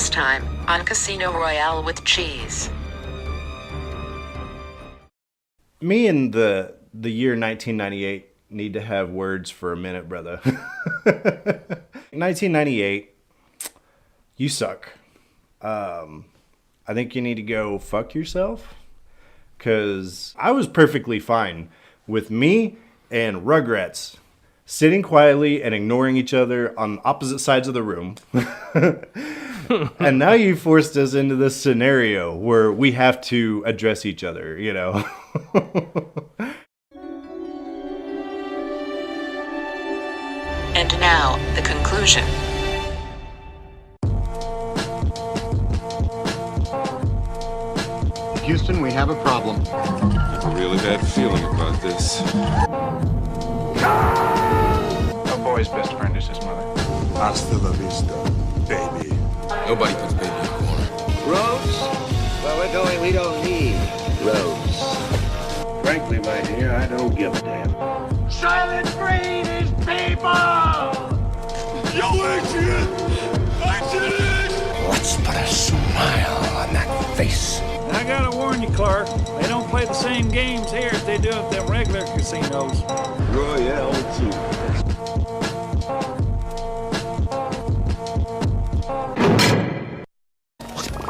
Last time on Casino Royale with cheese. Me and the year 1998 need to have words for a minute, brother. 1998, you suck. I think you need to go fuck yourself. Because I was perfectly fine with me and Rugrats sitting quietly and ignoring each other on opposite sides of the room. And now you forced us into this scenario where we have to address each other, you know? And now, the conclusion. Houston, we have a problem. I have a really bad feeling about this. A boy's best friend is his mother. Hasta la vista, baby. Nobody puts baby in a corner. Roads? Where we're going, we don't need roads. Frankly, my dear, I don't give a damn. Silent breed is people! Yo, Adrian! Adrian! Let's put a smile on that face. I gotta warn you, Clark. They don't play the same games here as they do at them regular casinos. Royale, too.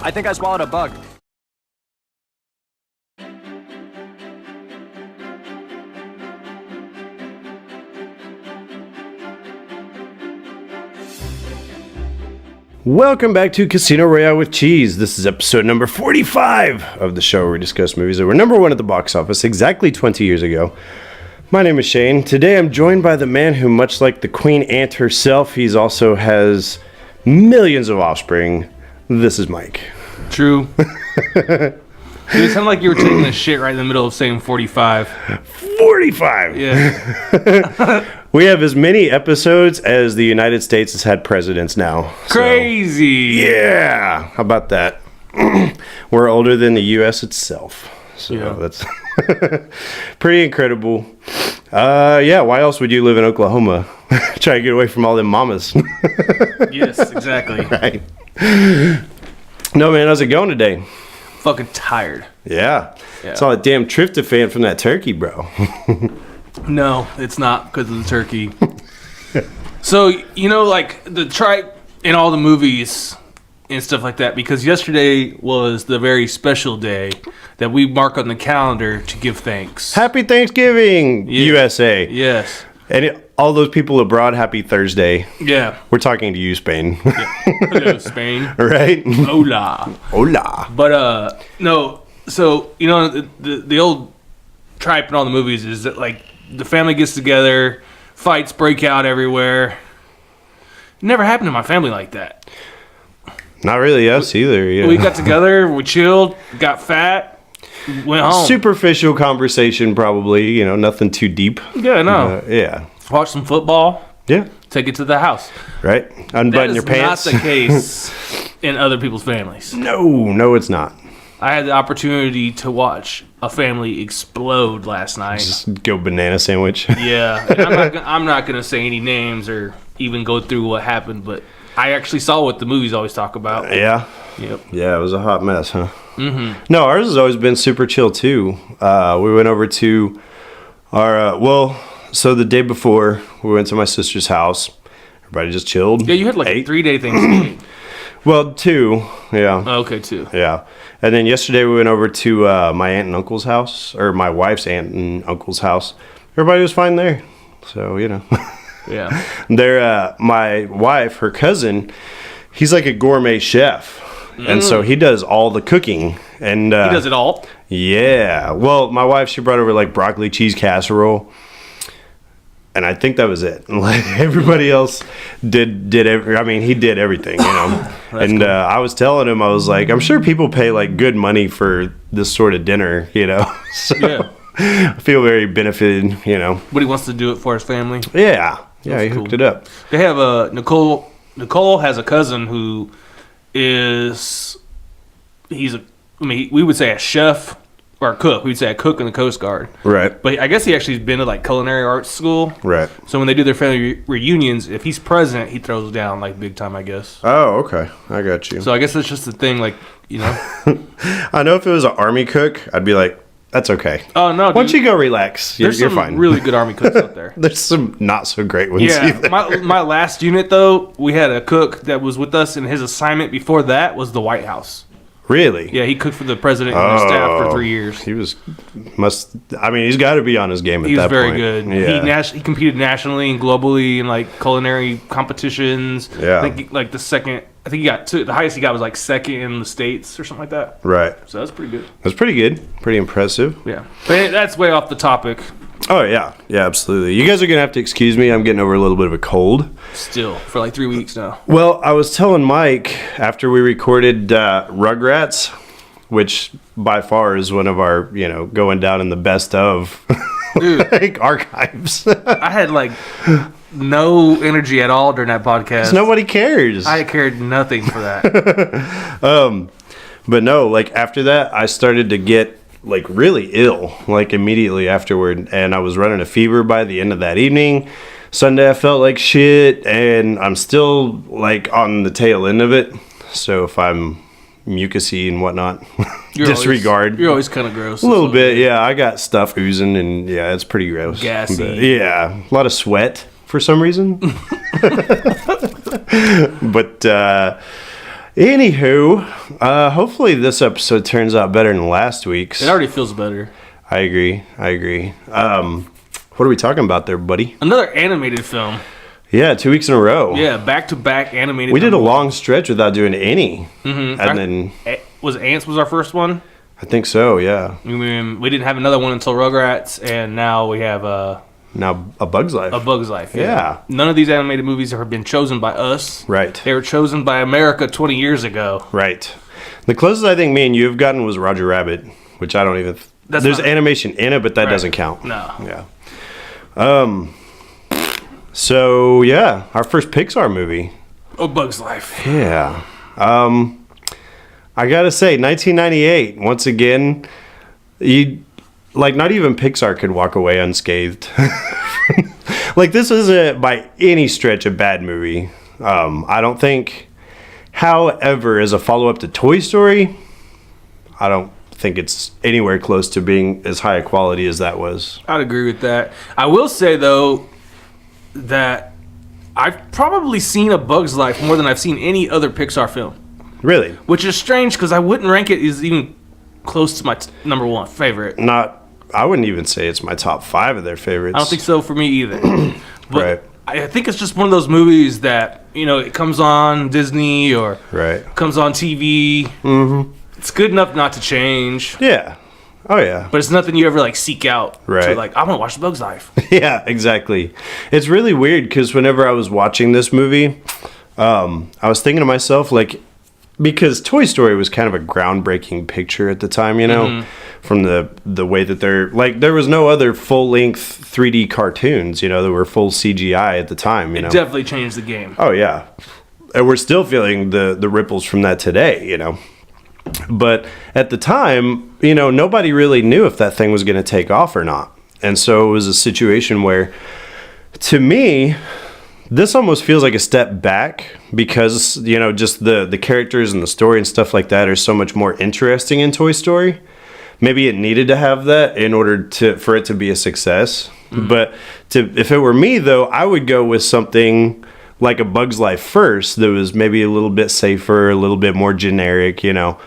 I think I swallowed a bug. Welcome back to Casino Royale with Cheese. This is episode number 45 of the show where we discuss movies that were number one at the box office exactly 20 years ago. My name is Shane. Today I'm joined by the man who, much like the Queen Ant herself, he also has millions of offspring. This is Mike. True. It sounded like you were taking a shit right in the middle of saying 45. 45! Yeah. We have as many episodes as the United States has had presidents now. Crazy! So, yeah! How about that? We're older than the U.S. itself. So Yeah. That's pretty incredible. Yeah, why else would you live in Oklahoma? Try to get away from all them mamas. Yes, exactly. Right. No, man, how's it going today? Fucking tired. Yeah. Yeah. Saw a damn tryptophan from that turkey, bro. No, it's not because of the turkey. So, you know, like the tripe in all the movies and stuff like that, because yesterday was the very special day that we mark on the calendar to give thanks. Happy Thanksgiving, Yeah. USA. Yes. And all those people abroad, happy Thursday. Yeah. We're talking to you, Spain. Hello, Spain. Right? Hola. Hola. But, no, so, you know, the old tripe in all the movies is that, like, the family gets together, fights break out everywhere. It never happened in my family like that. Not really us either. Yeah. We got together, we chilled, got fat, went home. Superficial conversation, probably. You know, nothing too deep. Yeah, no. Yeah. Watch some football, Yeah. take it to the house. Right? Unbutton your pants. That is not the case in other people's families. No, it's not. I had the opportunity to watch a family explode last night. Just go banana sandwich. Yeah, and I'm not gonna say any names or even go through what happened, but I actually saw what the movies always talk about. Yeah. Yep. Yeah, it was a hot mess, huh? Mm-hmm. No, ours has always been super chill, too. We went over to our, so the day before, we went to my sister's house. Everybody just chilled. Yeah, you had like a 3-day Thanksgiving. Well, 2, yeah. Oh, okay, 2. Yeah. And then yesterday we went over to my aunt and uncle's house, or my wife's aunt and uncle's house. Everybody was fine there. So, you know. Yeah. They're, my wife, her cousin, he's like a gourmet chef. And so he does all the cooking. And He does it all? Yeah. Well, my wife, she brought over like broccoli cheese casserole. And I think that was it. Like everybody else he did everything, you know. And cool. I was telling him, I was like, I'm sure people pay like good money for this sort of dinner, you know. So Yeah. I feel very benefited, you know. But he wants to do it for his family. Yeah. Yeah, That's he cool. hooked it up. They have Nicole. Nicole has a cousin who is we would say a chef or cook. We'd say a cook in the Coast Guard. Right. But I guess he actually's been to like culinary arts school. Right. So when they do their family reunions, if he's present, he throws down like big time, I guess. Oh, okay. I got you. So I guess it's just a thing, like, you know. I know if it was an army cook, I'd be like, that's okay. Oh no! Dude. Once you go relax, you're There's some fine. really good army cooks out there. There's some not so great ones Yeah, either. my last unit though, we had a cook that was with us, and his assignment before that was the White House. Really? Yeah, he cooked for the president and his staff for 3 years. He was he's got to be on his game at He was that very point. good. Yeah. He competed nationally and globally in like culinary competitions. Yeah. I think he got the highest he got was like second in the States or something like that. Right. So that's pretty good. That's pretty good. Pretty impressive. Yeah. But that's way off the topic. Oh, yeah. Yeah, absolutely. You guys are going to have to excuse me. I'm getting over a little bit of a cold. Still, for like 3 weeks now. Well, I was telling Mike after we recorded Rugrats, which by far is one of our, going down in the best of like archives. I had like no energy at all during that podcast. Nobody cares. I cared nothing for that. But no, like after that, I started to get like really ill, like immediately afterward. And I was running a fever by the end of that evening. Sunday, I felt like shit. And I'm still like on the tail end of it. So if I'm mucusy and whatnot, disregard. You're always kind of gross. A little bit, yeah. I got stuff oozing and yeah, it's pretty gross. Gassy. But, yeah, a lot of sweat for some reason. But anywho, hopefully this episode turns out better than last week's. It already feels better. I agree. What are we talking about there, buddy? Another animated film. Yeah, 2 weeks in a row. Yeah, back-to-back animated. We did a long stretch without doing any. Mm-hmm. And then was Antz was our first one. I think so, yeah. We didn't have another one until Rugrats, and now we have now A Bug's Life. A Bug's Life. Yeah. None of these animated movies have been chosen by us. Right. They were chosen by America 20 years ago. Right. The closest I think me and you have gotten was Roger Rabbit, which I don't even. There's animation in it, but that doesn't count. No. Yeah. So yeah, our first Pixar movie. A Bug's Life. Yeah. I gotta say, 1998. Once again, not even Pixar could walk away unscathed. Like this isn't by any stretch a bad movie. I don't think. However, as a follow-up to Toy Story, I don't think it's anywhere close to being as high a quality as that was. I'd agree with that. I will say though that I've probably seen A Bug's Life more than I've seen any other Pixar film. Really? Which is strange because I wouldn't rank it as even close to my number one favorite. I wouldn't even say it's my top 5 of their favorites. I don't think so for me either. But Right. I think it's just one of those movies that, it comes on Disney or comes on TV. Mm-hmm. It's good enough not to change. Yeah. Oh, yeah. But it's nothing you ever, seek out. Right. To, I want to watch The Bug's Life. Yeah, exactly. It's really weird because whenever I was watching this movie, I was thinking to myself, because Toy Story was kind of a groundbreaking picture at the time, from the way that there was no other full-length 3D cartoons, that were full CGI at the time, It definitely changed the game. Oh, yeah. And we're still feeling the ripples from that today, But at the time, nobody really knew if that thing was going to take off or not. And so it was a situation where, to me, this almost feels like a step back because, just the characters and the story and stuff like that are so much more interesting in Toy Story. Maybe it needed to have that in order for it to be a success. Mm-hmm. But if it were me, though, I would go with something like A Bug's Life first that was maybe a little bit safer, a little bit more generic, and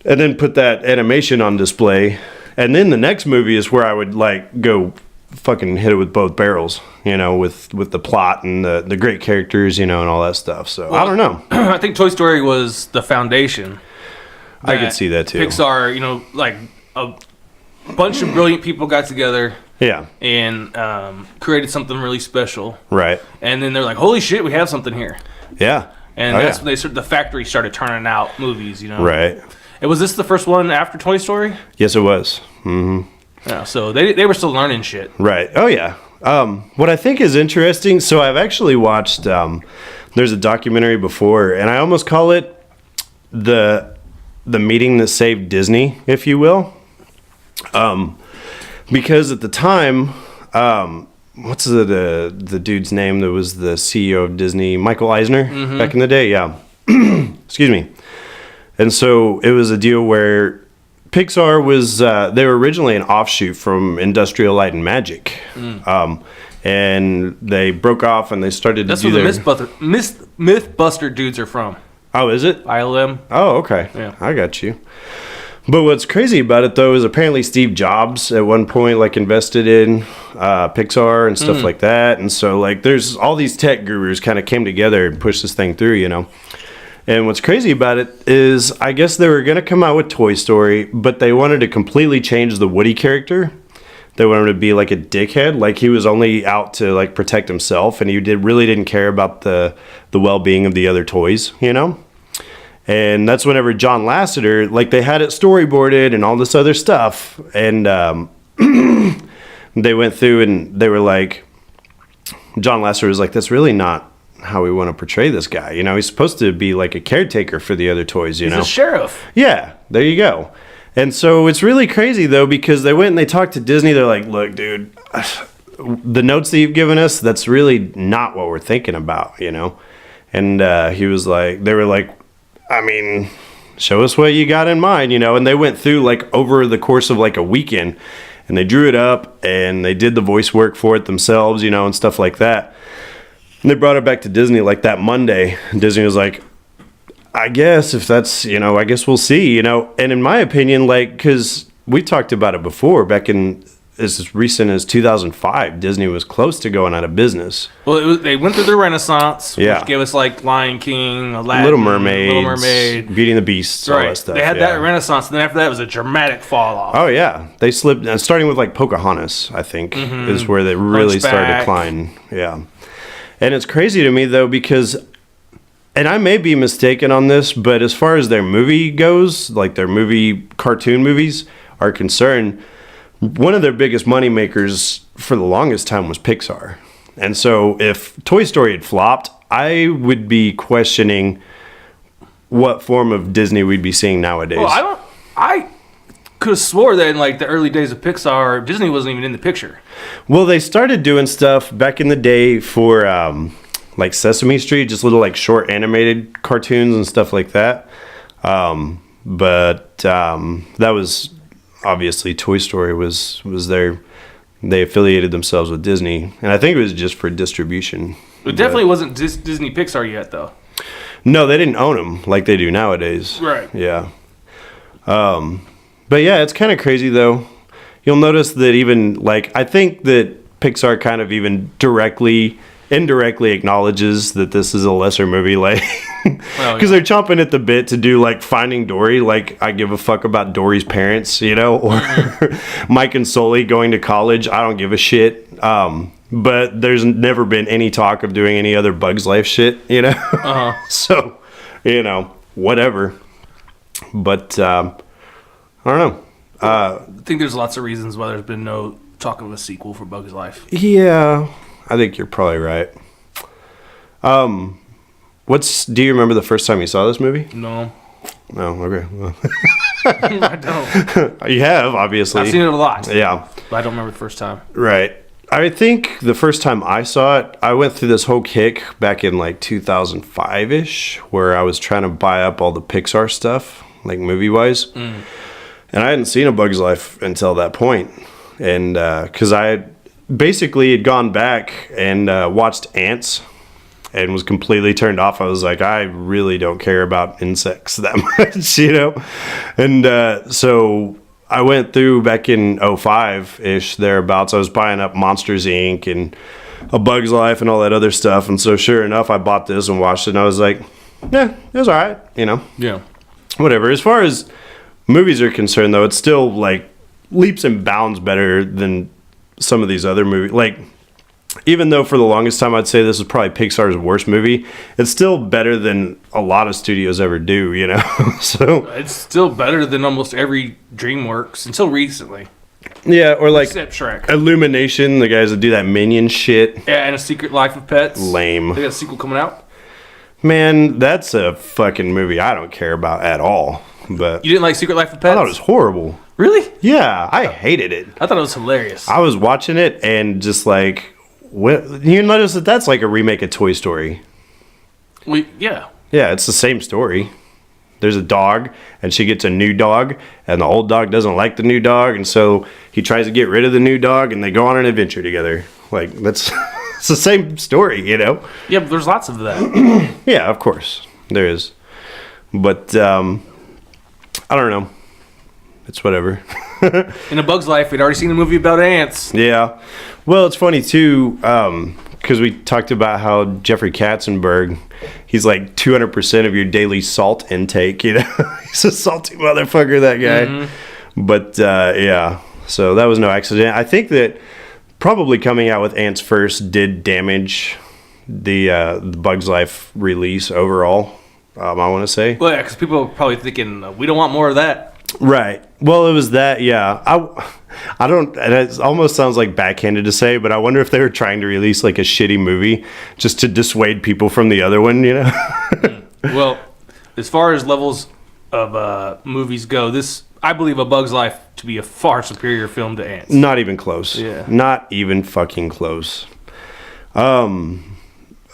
then put that animation on display. And then the next movie is where I would go fucking hit it with both barrels, with the plot and the great characters, and all that stuff. So I don't know. I think Toy Story was the foundation. I could see that too. Pixar, a bunch of brilliant people got together. Yeah. And created something really special. Right. And then they're like, holy shit, we have something here. Yeah. And that's when the factory started turning out movies, Right. And was this the first one after Toy Story? Yes, it was. Mm-hmm. Yeah, so they were still learning shit. Right. Oh, yeah. What I think is interesting, so I've actually watched, there's a documentary before, and I almost call it the meeting that saved Disney, if you will. Because at the time, what's the dude's name that was the CEO of Disney? Michael Eisner, back in the day, yeah. Excuse me. And so it was a deal where Pixar was, they were originally an offshoot from Industrial Light and Magic. And they broke off and they started That's to do where the Mythbuster dudes are from. Oh, is it? ILM. Oh, okay. Yeah. I got you. But what's crazy about it, though, is apparently Steve Jobs at one point, like, invested in Pixar and stuff like that. And so, like, there's all these tech gurus kind of came together and pushed this thing through, you know. And what's crazy about it is I guess they were going to come out with Toy Story, but they wanted to completely change the Woody character. They wanted him to be like a dickhead, like he was only out to like protect himself, and he really didn't care about the well-being of the other toys, you know? And that's whenever John Lasseter, like they had it storyboarded and all this other stuff, and they went through and they were like, John Lasseter was like, that's really not how we want to portray this guy. You know, he's supposed to be like a caretaker for the other toys, you know? He's a sheriff. Yeah, there you go. And so it's really crazy, though, because they went and they talked to Disney. They're like, look, dude, the notes that you've given us, that's really not what we're thinking about, you know? And he was like, they were like, I mean, show us what you got in mind, you know? And they went through, like, over the course of, like, a weekend, and they drew it up, and they did the voice work for it themselves, you know, and stuff like that. And they brought it back to Disney, like, that Monday. And Disney was like, I guess if that's, you know, I guess we'll see, you know. And in my opinion, like, because we talked about it before, back in as recent as 2005, Disney was close to going out of business. Well, they went through their renaissance, Yeah. which gave us like Lion King, Aladdin, Little Mermaid, Beauty and the Beast, all that stuff. They had yeah. that renaissance, and then after that it was a dramatic fall off. Oh yeah, they slipped. Starting with like Pocahontas, I think, is where they really started to decline. Yeah, and it's crazy to me though because, and I may be mistaken on this, but as far as their movie goes, like their cartoon movies are concerned, one of their biggest money makers for the longest time was Pixar. And so if Toy Story had flopped, I would be questioning what form of Disney we'd be seeing nowadays. Well, I could have swore that in like the early days of Pixar, Disney wasn't even in the picture. Well, they started doing stuff back in the day for like Sesame Street, just little like short animated cartoons and stuff like that. But that was obviously Toy Story was their, they affiliated themselves with Disney, and I think it was just for distribution. It definitely wasn't Disney Pixar yet, though. No, they didn't own them like they do nowadays. Right. Yeah. But yeah, it's kind of crazy though. You'll notice that even like I think that Pixar kind of even indirectly acknowledges that this is a lesser movie, like because they're chomping at the bit to do like Finding Dory, like I give a fuck about Dory's parents, you know, or Mike and Sully going to college, I don't give a shit. But there's never been any talk of doing any other Bugs Life shit, you know. So, you know, whatever. But I don't know. I think there's lots of reasons why there's been no talk of a sequel for Bugs Life. Yeah, I think you're probably right. Do you remember the first time you saw this movie? No. No, okay. Well. I don't. You have, obviously. I've seen it a lot. Yeah. But I don't remember the first time. Right. I think the first time I saw it, I went through this whole kick back in like 2005-ish, where I was trying to buy up all the Pixar stuff, like movie-wise. And I hadn't seen A Bug's Life until that point. And because I had basically had gone back and watched Antz and was completely turned off. I was like, I really don't care about insects that much, you know? And so I went through back in 05-ish, thereabouts. I was buying up Monsters, Inc. and A Bug's Life and all that other stuff. And so sure enough, I bought this and watched it. And I was like, yeah, it was all right, you know? Yeah. Whatever. As far as movies are concerned, though, it's still like leaps and bounds better than some of these other movies. Like, even though for the longest time I'd say this is probably Pixar's worst movie, it's still better than a lot of studios ever do, you know? So it's still better than almost every DreamWorks until recently. Yeah, or like Except Shrek. Illumination, the guys that do that Minion shit. Yeah, and A Secret Life of Pets. Lame. They got a sequel coming out. Man, that's a fucking movie I don't care about at all. But You didn't like Secret Life of Pets? I thought it was horrible. Really? Yeah, I hated it. I thought it was hilarious. I was watching it and just like, you notice that that's like a remake of Toy Story. Yeah. Yeah, it's the same story. There's a dog, and she gets a new dog, and the old dog doesn't like the new dog, and so he tries to get rid of the new dog, and they go on an adventure together. Like, that's it's the same story, you know? Yeah, but there's lots of that. Yeah, of course. There is. But, I don't know. It's whatever. In A Bug's Life, we'd already seen a movie about ants. Yeah. Well, it's funny, too, because we talked about how Jeffrey Katzenberg, he's like 200% of your daily salt intake, you know? He's a salty motherfucker, that guy. Mm-hmm. But, yeah. So that was no accident. I think that probably coming out with Antz first did damage the Bug's Life release overall, I want to say. Well, yeah, because people are probably thinking, we don't want more of that. Right. Well, it was that, yeah. I don't, and it almost sounds like backhanded to say, but I wonder if they were trying to release like a shitty movie just to dissuade people from the other one, you know? Well, as far as levels of movies go, I believe A Bug's Life to be a far superior film to Antz. Not even close. Yeah. Not even fucking close.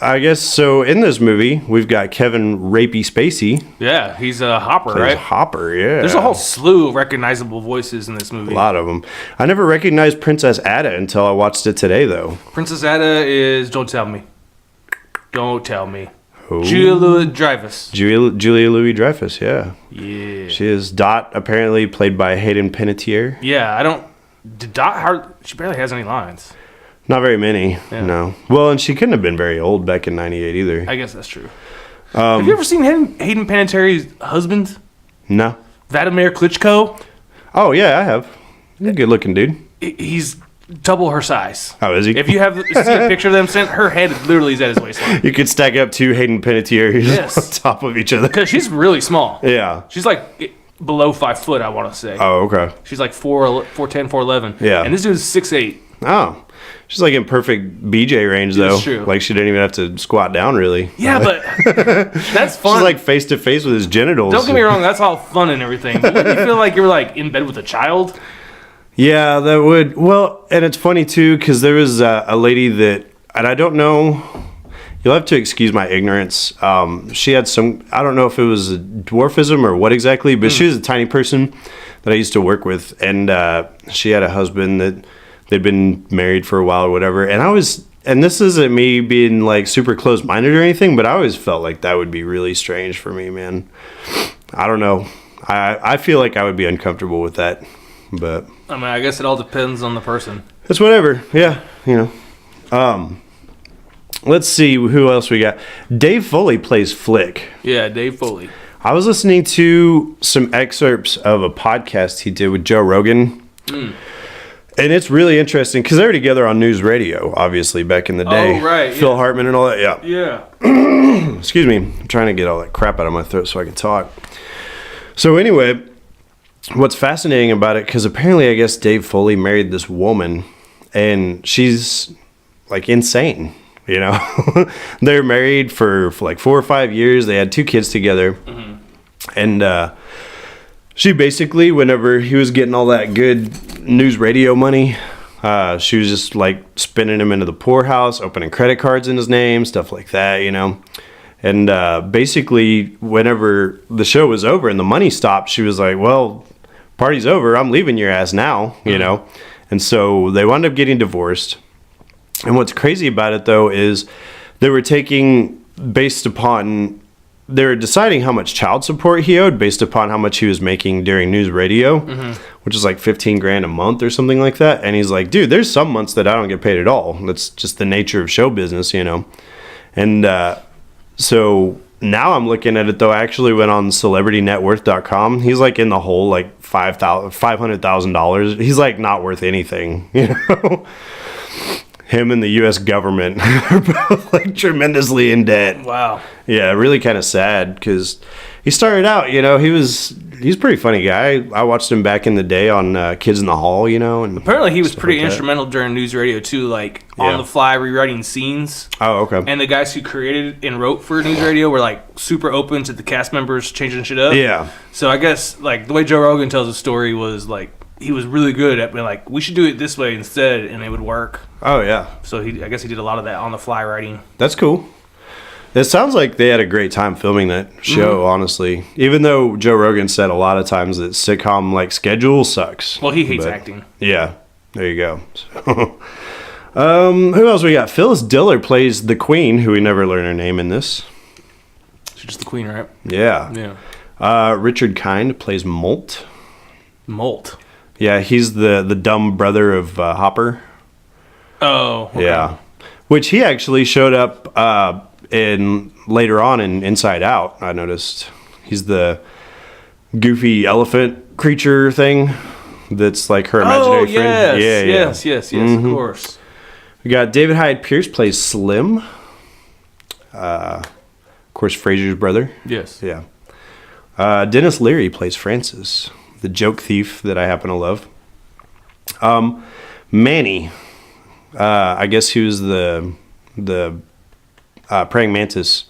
I guess so. In this movie, we've got Kevin Rapey Spacey. Yeah, he's a Hopper, right? Hopper, yeah. There's a whole slew of recognizable voices in this movie. A lot of them. I never recognized Princess Ada until I watched it today, though. Princess Ada is Don't Tell Me. Don't Tell Me. Who? Julia Louis-Dreyfus. Julia Louis-Dreyfus, yeah. Yeah. She is Dot, apparently played by Hayden Panettiere. Yeah, she barely has any lines. Not very many, no. Well, and she couldn't have been very old back in 98 either. I guess that's true. Have you ever seen Hayden Panettiere's husband? No. Vladimir Klitschko? Oh, yeah, I have. He's a good-looking dude. He's double her size. Oh, is he? If you see a picture of them sent, her head literally is at his waistline. You could stack up two Hayden Panettieres Yes. on top of each other. Because she's really small. Yeah. She's like below 5 foot, I want to say. Oh, okay. She's like 4'10", 4'11". Yeah. And this dude's 6'8". Oh. She's like in perfect BJ range, though. That's true. Like, she didn't even have to squat down, really. Yeah, but that's fun. She's like face-to-face with his genitals. Don't get me wrong, that's all fun and everything. But wouldn't you feel like you're like in bed with a child? Yeah, that would. Well, and it's funny, too, because there was a lady that, and I don't know, you'll have to excuse my ignorance. She had some, I don't know if it was a dwarfism or what exactly, but she was a tiny person that I used to work with, and she had a husband that they'd been married for a while or whatever, and this isn't me being like super close-minded or anything, but I always felt like that would be really strange for me, man. I don't know. I feel like I would be uncomfortable with that, but I mean, I guess it all depends on the person. it's whatever. Yeah, you know. Let's see who else we got. Dave Foley plays Flick. Yeah, Dave Foley. I was listening to some excerpts of a podcast he did with Joe Rogan. And it's really interesting because they were together on news radio, obviously, back in the day. Oh, right. Phil Hartman and all that, yeah. Yeah. Excuse me. I'm trying to get all that crap out of my throat so I can talk. So anyway, what's fascinating about it, because apparently I guess Dave Foley married this woman, and she's, like, insane, you know? They're married for like 4 or 5 years. They had 2 kids together. Mm-hmm. And she basically, whenever he was getting all that good news radio money, she was just like spinning him into the poorhouse, opening credit cards in his name, stuff like that, you know. And basically, whenever the show was over and the money stopped, she was like, well, party's over. I'm leaving your ass now, you know. And so they wound up getting divorced. And what's crazy about it, though, is they were deciding how much child support he owed based upon how much he was making during news radio, which is like $15,000 a month or something like that. And he's like, dude, there's some months that I don't get paid at all. That's just the nature of show business, you know? And so now I'm looking at it, though. I actually went on celebritynetworth.com. He's like in the hole, like $500,000. He's like not worth anything, you know? Him and the U.S. government are both like tremendously in debt. Wow. Yeah, really kind of sad because he started out, he's a pretty funny guy. I watched him back in the day on Kids in the Hall, and apparently he was stuff pretty like that. instrumental during news radio too, like on the fly rewriting scenes. Oh, okay. And the guys who created and wrote for news radio were like super open to the cast members changing shit up. Yeah. So I guess like the way Joe Rogan tells the story was like he was really good at being like, we should do it this way instead, and it would work. Oh yeah. So I guess he did a lot of that on the fly writing. That's cool. It sounds like they had a great time filming that show, honestly. Even though Joe Rogan said a lot of times that sitcom like schedule sucks. Well, he hates acting. Yeah, there you go. Who else we got? Phyllis Diller plays the Queen, who we never learn her name in this. She's just the Queen, right? Yeah. Yeah. Richard Kind plays Molt. Molt. Yeah, he's the dumb brother of Hopper. Oh. Okay. Yeah, which he actually showed up in later on in Inside Out. I noticed he's the goofy elephant creature thing that's like her imaginary friend. Yes, of course. We got David Hyde Pierce plays Slim. Of course, Fraser's brother. Yes. Yeah. Dennis Leary plays Francis, the joke thief that I happen to love. Manny, I guess he was the praying mantis.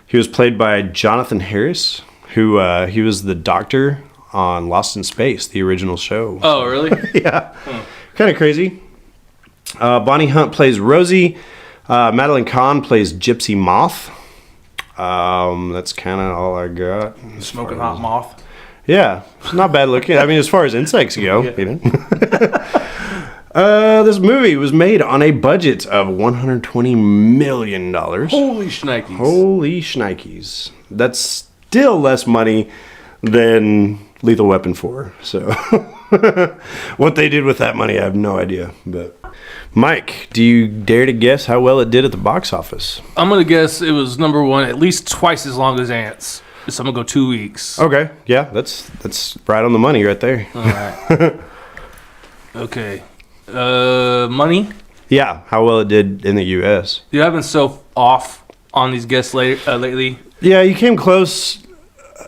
He was played by Jonathan Harris, who he was the doctor on Lost in Space, the original show. Oh, really? Yeah. Kind of crazy. Bonnie Hunt plays Rosie. Madeline Kahn plays Gypsy Moth. That's kind of all I got. Smoking hot moth. Yeah, it's not bad looking. I mean, as far as insects go, Yeah. This movie was made on a budget of $120 million. Holy shnikes. Holy shnikes. That's still less money than Lethal Weapon 4. So, what they did with that money, I have no idea. But, Mike, do you dare to guess how well it did at the box office? I'm going to guess it was number one at least twice as long as Antz. So I'm going to go 2 weeks. Okay, yeah, that's right on the money right there. All right. Okay. Money? Yeah, how well it did in the U.S. Dude, I've been so off on these guests lately. Yeah, you came close.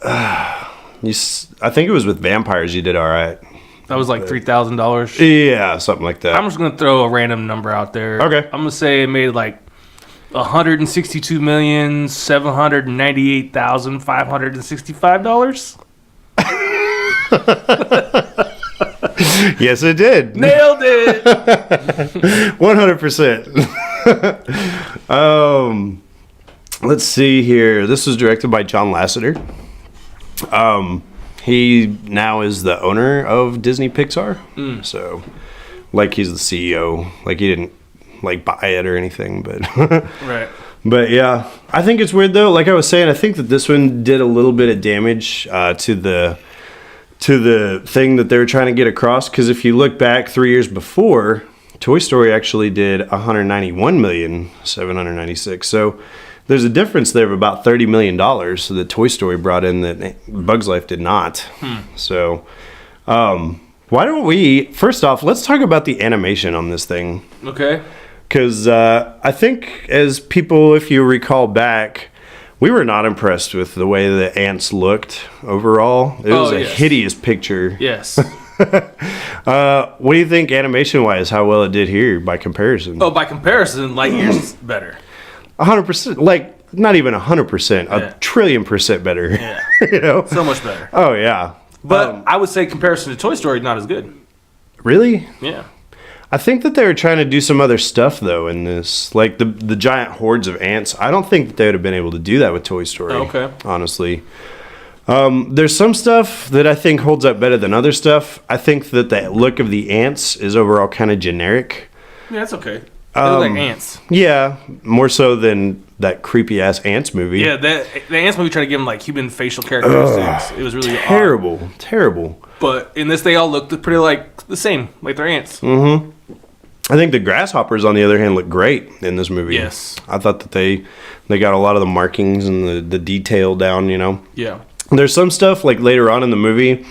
I think it was with vampires you did all right. That was like $3,000. Yeah, something like that. I'm just going to throw a random number out there. Okay. I'm going to say it made like $162,798,565. Yes, it did. Nailed it. 100%. Let's see here. This was directed by John Lasseter. He now is the owner of Disney Pixar. So, like, he's the CEO. Like, he didn't like buy it or anything, but Right. But yeah, I think it's weird though. Like I was saying, I think that this one did a little bit of damage to the thing that they were trying to get across. Because if you look back 3 years before, Toy Story actually did $191,796,000. So there's a difference there of about $30 million that Toy Story brought in that Bug's Life did not. So why don't we, first off, let's talk about the animation on this thing. Okay. Because I think as people, if you recall back, we were not impressed with the way the ants looked overall. It was a hideous picture. Yes. What do you think animation-wise, how well it did here by comparison? Oh, by comparison, Lightyear's better. 100%. Like, not even 100%. Yeah. A trillion% better. Yeah. You know? So much better. Oh, yeah. But I would say comparison to Toy Story, not as good. Really? Yeah. I think that they were trying to do some other stuff, though, in this. Like, the giant hordes of ants. I don't think that they would have been able to do that with Toy Story. Okay. Honestly. There's some stuff that I think holds up better than other stuff. I think that the look of the ants is overall kind of generic. Yeah, that's okay. They look like ants. Yeah, more so than that creepy-ass Ants movie. Yeah, the Ants movie tried to give them, like, human facial characteristics. It was really terrible. odd. Terrible. But in this, they all looked pretty, like, the same. Like, they're ants. Mm-hmm. I think the grasshoppers, on the other hand, look great in this movie. Yes. I thought that they got a lot of the markings and the detail down, you know? Yeah. There's some stuff, like, later on in the movie.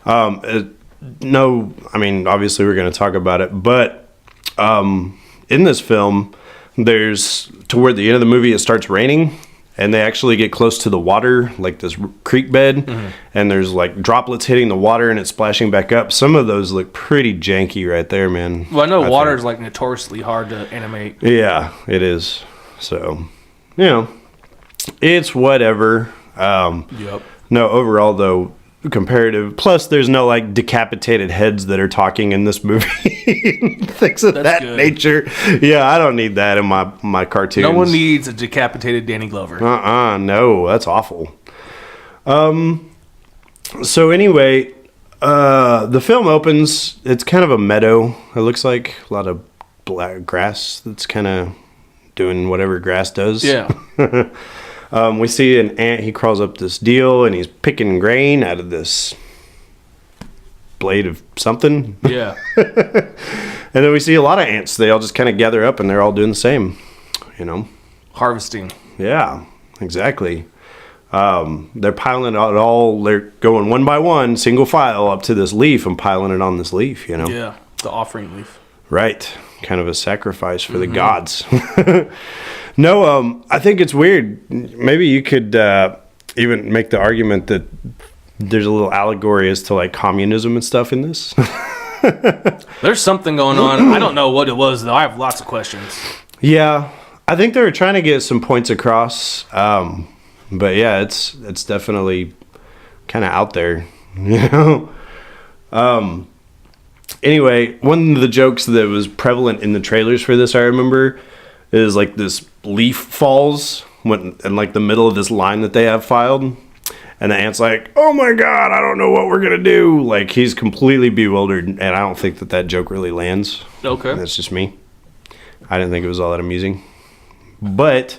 No, I mean, obviously we're going to talk about it. But in this film, there's, toward the end of the movie, it starts raining. and they actually get close to the water, like this creek bed, and there's like droplets hitting the water and it's splashing back up. Some of those look pretty janky right there, man. Well, I know I water think. is like notoriously hard to animate. Yeah, it is. So, you know, it's whatever. Yep. No, overall though, comparative. Plus, there's no like decapitated heads that are talking in this movie. Things of that good. nature. Yeah, I don't need that in my cartoons. No one needs a decapitated Danny Glover. No, that's awful. So anyway, the film opens. It's kind of a meadow. It looks like a lot of black grass that's kind of doing whatever grass does. Yeah. We see an ant. He crawls up this deal and he's picking grain out of this blade of something. Yeah. And then we see a lot of ants. They all just kind of gather up and they're all doing the same, you know. Harvesting. Yeah, exactly. They're piling it all. They're going one by one, single file, up to this leaf and piling it on this leaf, you know. Yeah. The offering leaf. Right. Kind of a sacrifice for the gods. No, I think it's weird. Maybe you could even make the argument that there's a little allegory as to like communism and stuff in this. There's something going on. I don't know what it was, though. I have lots of questions. Yeah, I think they were trying to get some points across. But yeah, it's definitely kind of out there, you know? Anyway, one of the jokes that was prevalent in the trailers for this, I remember, is like this leaf falls in like the middle of this line that they have filed. And the ant's like, oh my God, I don't know what we're going to do. Like, he's completely bewildered. And I don't think that joke really lands. Okay. That's just me. I didn't think it was all that amusing. But,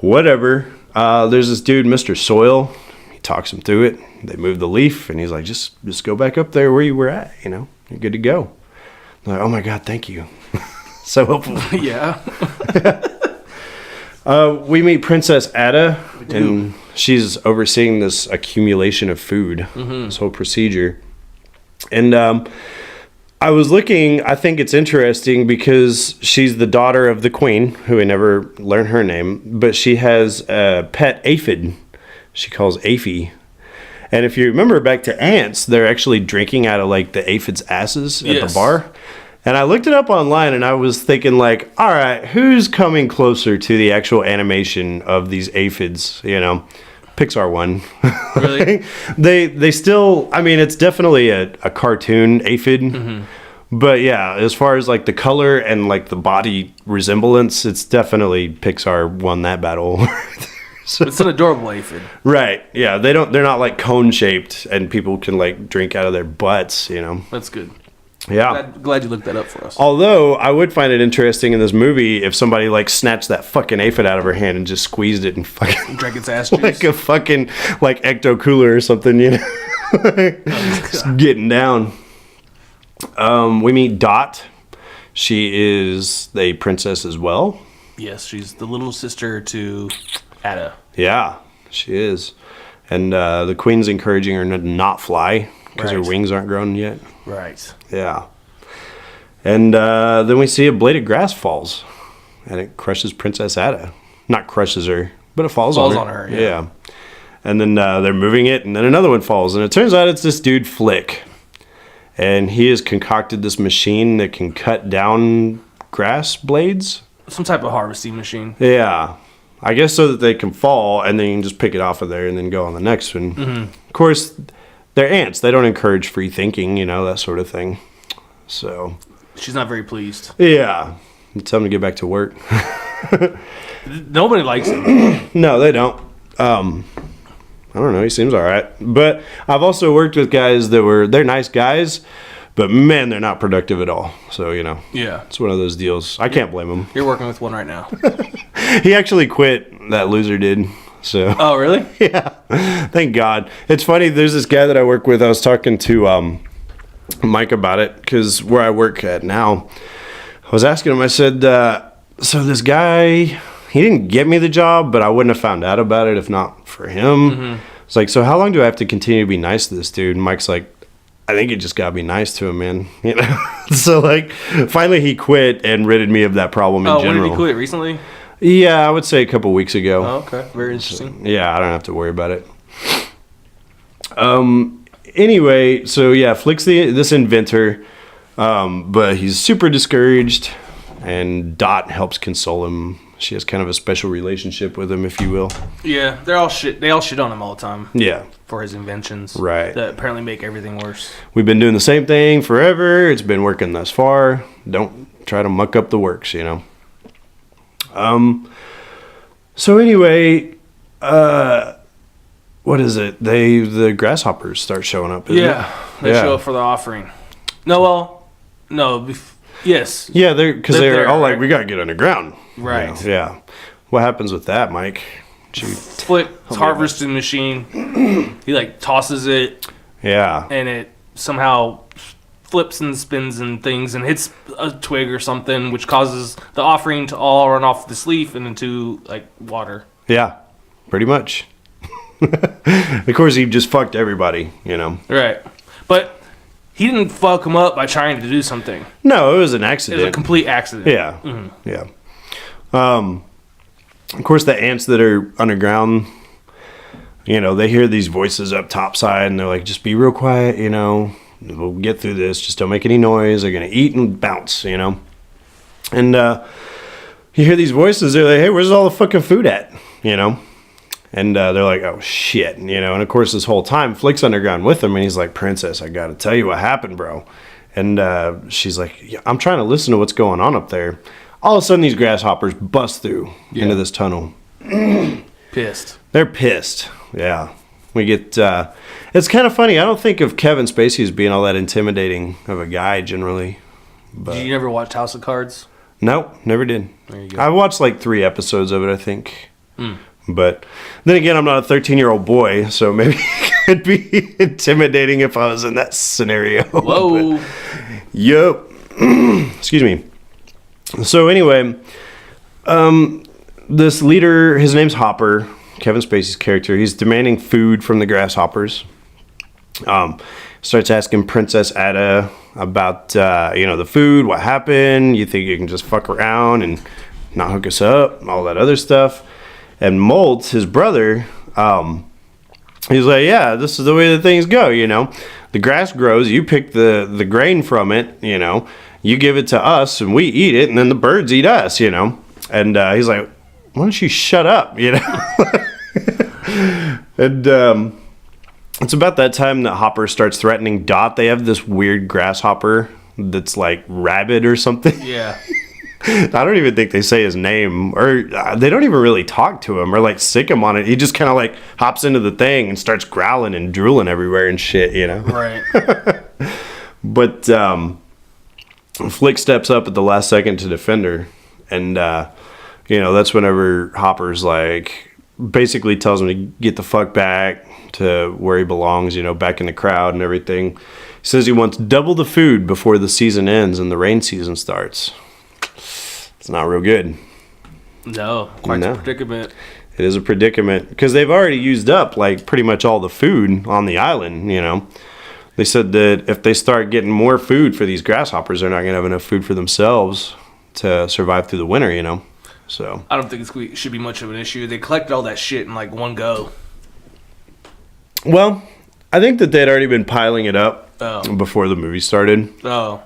whatever. There's this dude, Mr. Soil. He talks him through it. They move the leaf. And he's like, just go back up there where you were at. You know, you're good to go. I'm like, oh my God, thank you. So helpful. Yeah. We meet Princess Ada, and she's overseeing this accumulation of food, this whole procedure. And I was looking, I think it's interesting because she's the daughter of the queen, who we never learn her name, but she has a pet aphid she calls Aphie. And if you remember back to Antz, they're actually drinking out of like the aphid's asses at the bar. And I looked it up online and I was thinking like, all right, who's coming closer to the actual animation of these aphids, you know? Pixar one. Really? they still, I mean, it's definitely a cartoon aphid. But yeah, as far as like the color and like the body resemblance, it's definitely Pixar won that battle. So, it's an adorable aphid. Right. Yeah, they're not like cone shaped and people can like drink out of their butts, you know. That's good. Yeah. Glad you looked that up for us. Although I would find it interesting in this movie if somebody like snatched that fucking aphid out of her hand and just squeezed it and fucking drank its ass juice. like a fucking like ecto cooler or something, you know. Just getting down. We meet Dot. She is the princess as well. Yes, she's the little sister to Ada. Yeah, she is. And the queen's encouraging her to not fly because her wings aren't grown yet. Right. Yeah. And then we see a blade of grass falls. And it crushes Princess Ada. Not crushes her, but it falls on her. Yeah. And then they're moving it, and then another one falls. And it turns out it's this dude, Flick. And he has concocted this machine that can cut down grass blades. Some type of harvesting machine. Yeah. I guess so that they can fall, and then you can just pick it off of there and then go on the next one. Of course, they're ants. They don't encourage free thinking, you know, that sort of thing. So she's not very pleased. Yeah. Tell him to get back to work. Nobody likes him. No, they don't. I don't know. He seems all right. But I've also worked with guys they're nice guys, but man, they're not productive at all. So, you know. Yeah. It's one of those deals. I can't blame them. You're working with one right now. He actually quit. That loser did. So. Oh, really? Yeah. Thank God. It's funny. There's this guy that I work with. I was talking to Mike about it because where I work at now, I was asking him. I said, so this guy, he didn't get me the job, but I wouldn't have found out about it if not for him. It's like, so how long do I have to continue to be nice to this dude? And Mike's like, I think you just gotta be nice to him, man. You know. So like, finally he quit and ridded me of that problem in general. When did he quit? Recently? Yeah, I would say a couple weeks ago. Oh, okay. Very interesting. Yeah, I don't have to worry about it. Anyway, so yeah, Flick's this inventor, but he's super discouraged, and Dot helps console him. She has kind of a special relationship with him, if you will. Yeah, they all shit on him all the time. Yeah. For his inventions. Right. That apparently make everything worse. We've been doing the same thing forever. It's been working thus far. Don't try to muck up the works, you know. So anyway, what is it? The grasshoppers start showing up. Isn't it? They show up for the offering. Yes. Yeah, they're all like, right? we gotta get underground. Right. You know? Yeah. What happens with that, Mike? Flick's harvesting machine. He like tosses it. Yeah. And it somehow flips and spins and things and hits a twig or something, which causes the offering to all run off this leaf and into like water. Yeah. Pretty much. Of course, he just fucked everybody, you know. Right. But he didn't fuck him up by trying to do something. No, it was an accident. It was a complete accident. Yeah. Mm-hmm. Yeah. Of course, the ants that are underground, you know, they hear these voices up topside, and they're like, just be real quiet, you know. We'll get through this. Just don't make any noise. They're going to eat and bounce, you know. And you hear these voices. They're like, hey, where's all the fucking food at, you know. And they're like, oh, shit, you know. And, of course, this whole time, Flick's underground with him, and he's like, Princess, I got to tell you what happened, bro. And she's like, yeah, I'm trying to listen to what's going on up there. All of a sudden, these grasshoppers bust through into this tunnel. Pissed. They're pissed. Yeah. We get... it's kind of funny. I don't think of Kevin Spacey as being all that intimidating of a guy, generally. But Did you ever watch House of Cards? Nope, never did. There you go. I watched like 3 episodes of it, I think. But then again, I'm not a 13-year-old boy, so maybe it could be intimidating if I was in that scenario. Whoa. Yup. Excuse me. So anyway, this leader, his name's Hopper, Kevin Spacey's character. He's demanding food from the grasshoppers. Starts asking Princess Ada about, the food, what happened. You think you can just fuck around and not hook us up, all that other stuff. And Molt, his brother, he's like, yeah, this is the way that things go, you know. The grass grows, you pick the grain from it, you know. You give it to us, and we eat it, and then the birds eat us, you know. And he's like, why don't you shut up, you know? And it's about that time that Hopper starts threatening Dot. They have this weird grasshopper that's like rabid or something. Yeah. I don't even think they say his name, or they don't even really talk to him or like sick him on it. He just kind of like hops into the thing and starts growling and drooling everywhere and shit, you know? Right. But Flick steps up at the last second to defend her. And, that's whenever Hopper's like, basically tells him to get the fuck back to where he belongs, you know, back in the crowd and everything. He says he wants double the food before the season ends and the rain season starts. It's not real good. No, quite a predicament. It is a predicament because they've already used up like pretty much all the food on the island, you know. They said that if they start getting more food for these grasshoppers, they're not going to have enough food for themselves to survive through the winter, you know. So I don't think it should be much of an issue. They collected all that shit in like one go. Well, I think that they'd already been piling it up before the movie started. Oh.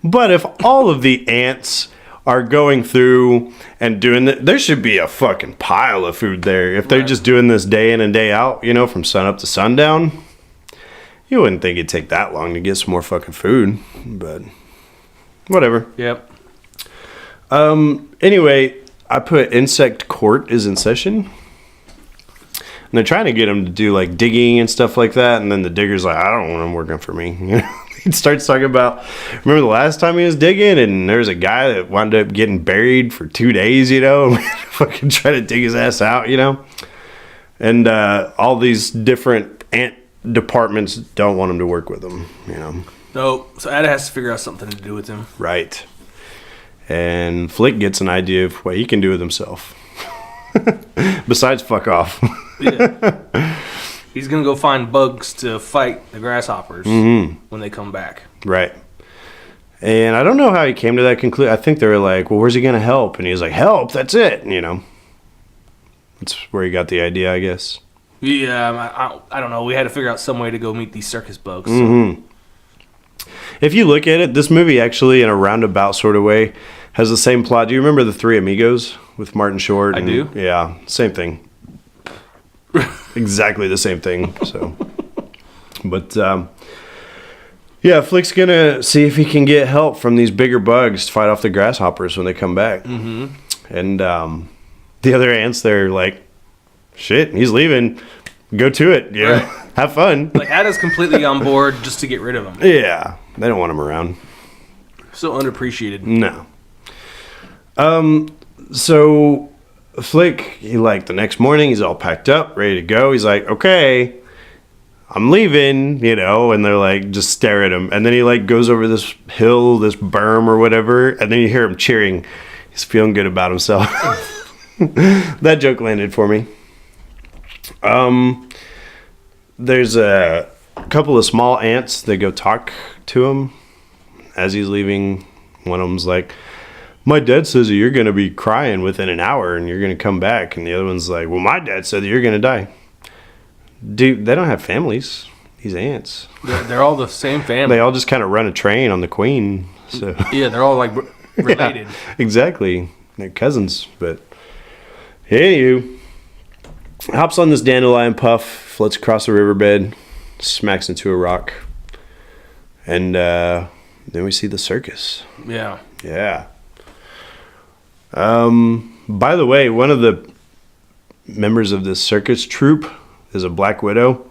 But if all of the ants are going through and doing that, there should be a fucking pile of food there. If they're just doing this day in and day out, you know, from sun up to sundown, you wouldn't think it'd take that long to get some more fucking food. But whatever. Yep. Anyway, I put insect court is in session. And they're trying to get him to do like digging and stuff like that. And then the digger's like, I don't want him working for me. You know, he starts talking about, remember the last time he was digging and there's a guy that wound up getting buried for 2 days, you know, and we had to fucking try to dig his ass out, you know. And all these different ant departments don't want him to work with them, you know. No, so Ada has to figure out something to do with him. Right. And Flick gets an idea of what he can do with himself. Besides fuck off. Yeah. He's going to go find bugs to fight the grasshoppers when they come back. Right. And I don't know how he came to that conclusion. I think they were like, well, where's he going to help? And he was like, help, that's it. You know, that's where he got the idea, I guess. Yeah, I don't know. We had to figure out some way to go meet these circus bugs. Mm-hmm. If you look at it, this movie actually, in a roundabout sort of way, has the same plot. Do you remember The Three Amigos with Martin Short? I do. Yeah, same thing. Exactly the same thing. So, but yeah, Flick's gonna see if he can get help from these bigger bugs to fight off the grasshoppers when they come back. Mm-hmm. And the other ants, they're like, shit, he's leaving. Go to it. Yeah, right. Have fun. Like, Ada's completely on board just to get rid of him. Yeah, they don't want him around. So unappreciated. No. So Flick, he like the next morning, he's all packed up, ready to go. He's like, okay, I'm leaving, you know, and they're like, just stare at him. And then he like goes over this hill, this berm or whatever, and then you hear him cheering. He's feeling good about himself. That joke landed for me. There's a couple of small ants that go talk to him as he's leaving. One of them's like, my dad says that you're going to be crying within an hour and you're going to come back. And the other one's like, well, my dad said that you're going to die. Dude, they don't have families. These ants. They're all the same family. They all just kind of run a train on the queen. So yeah, they're all like related. Yeah, exactly. They're cousins. But hey, you. Hops on this dandelion puff, floats across the riverbed, smacks into a rock. And then we see the circus. Yeah. Yeah. By the way, one of the members of this circus troupe is a Black Widow.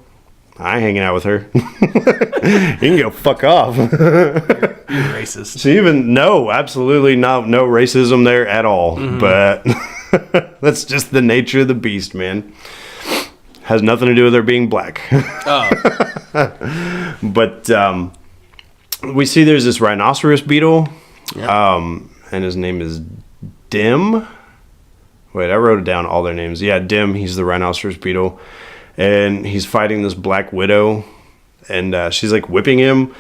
I ain't hanging out with her. You can go fuck off. You're racist. So no, absolutely no racism there at all. Mm-hmm. But that's just the nature of the beast, man. Has nothing to do with her being black. Oh. But we see there's this rhinoceros beetle. Yep. And his name is Dim. Wait, I wrote it down, all their names. Yeah, Dim, he's the rhinoceros beetle. And he's fighting this Black Widow. And she's like whipping him.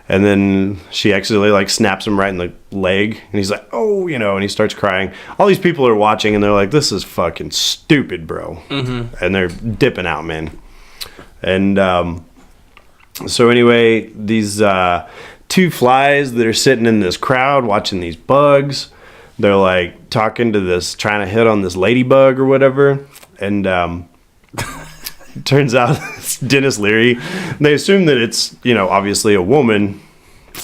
And then she accidentally like snaps him right in the leg. And he's like, oh, you know, and he starts crying. All these people are watching and they're like, this is fucking stupid, bro. Mm-hmm. And they're dipping out, man. And so anyway, these two flies that are sitting in this crowd watching these bugs, they're like talking to this, trying to hit on this ladybug or whatever. And turns out it's Dennis Leary. They assume that it's, you know, obviously a woman.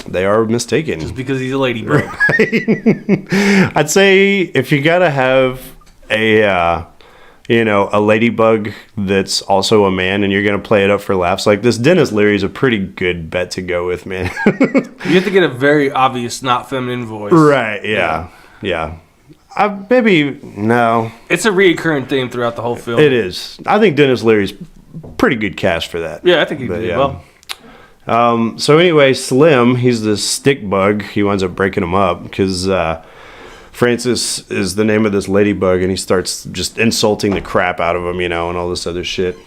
They are mistaken. Just because he's a ladybug. Right? I'd say if you gotta have a, you know, a ladybug that's also a man and you're gonna play it up for laughs like this, Dennis Leary is a pretty good bet to go with, man. You have to get a very obvious, not feminine voice. Right, yeah. Maybe, no. It's a reoccurring theme throughout the whole film. It is. I think Dennis Leary's pretty good cast for that. Yeah, I think he did well. So anyway, Slim, he's this stick bug. He winds up breaking him up because Francis is the name of this ladybug, and he starts just insulting the crap out of him, you know, and all this other shit.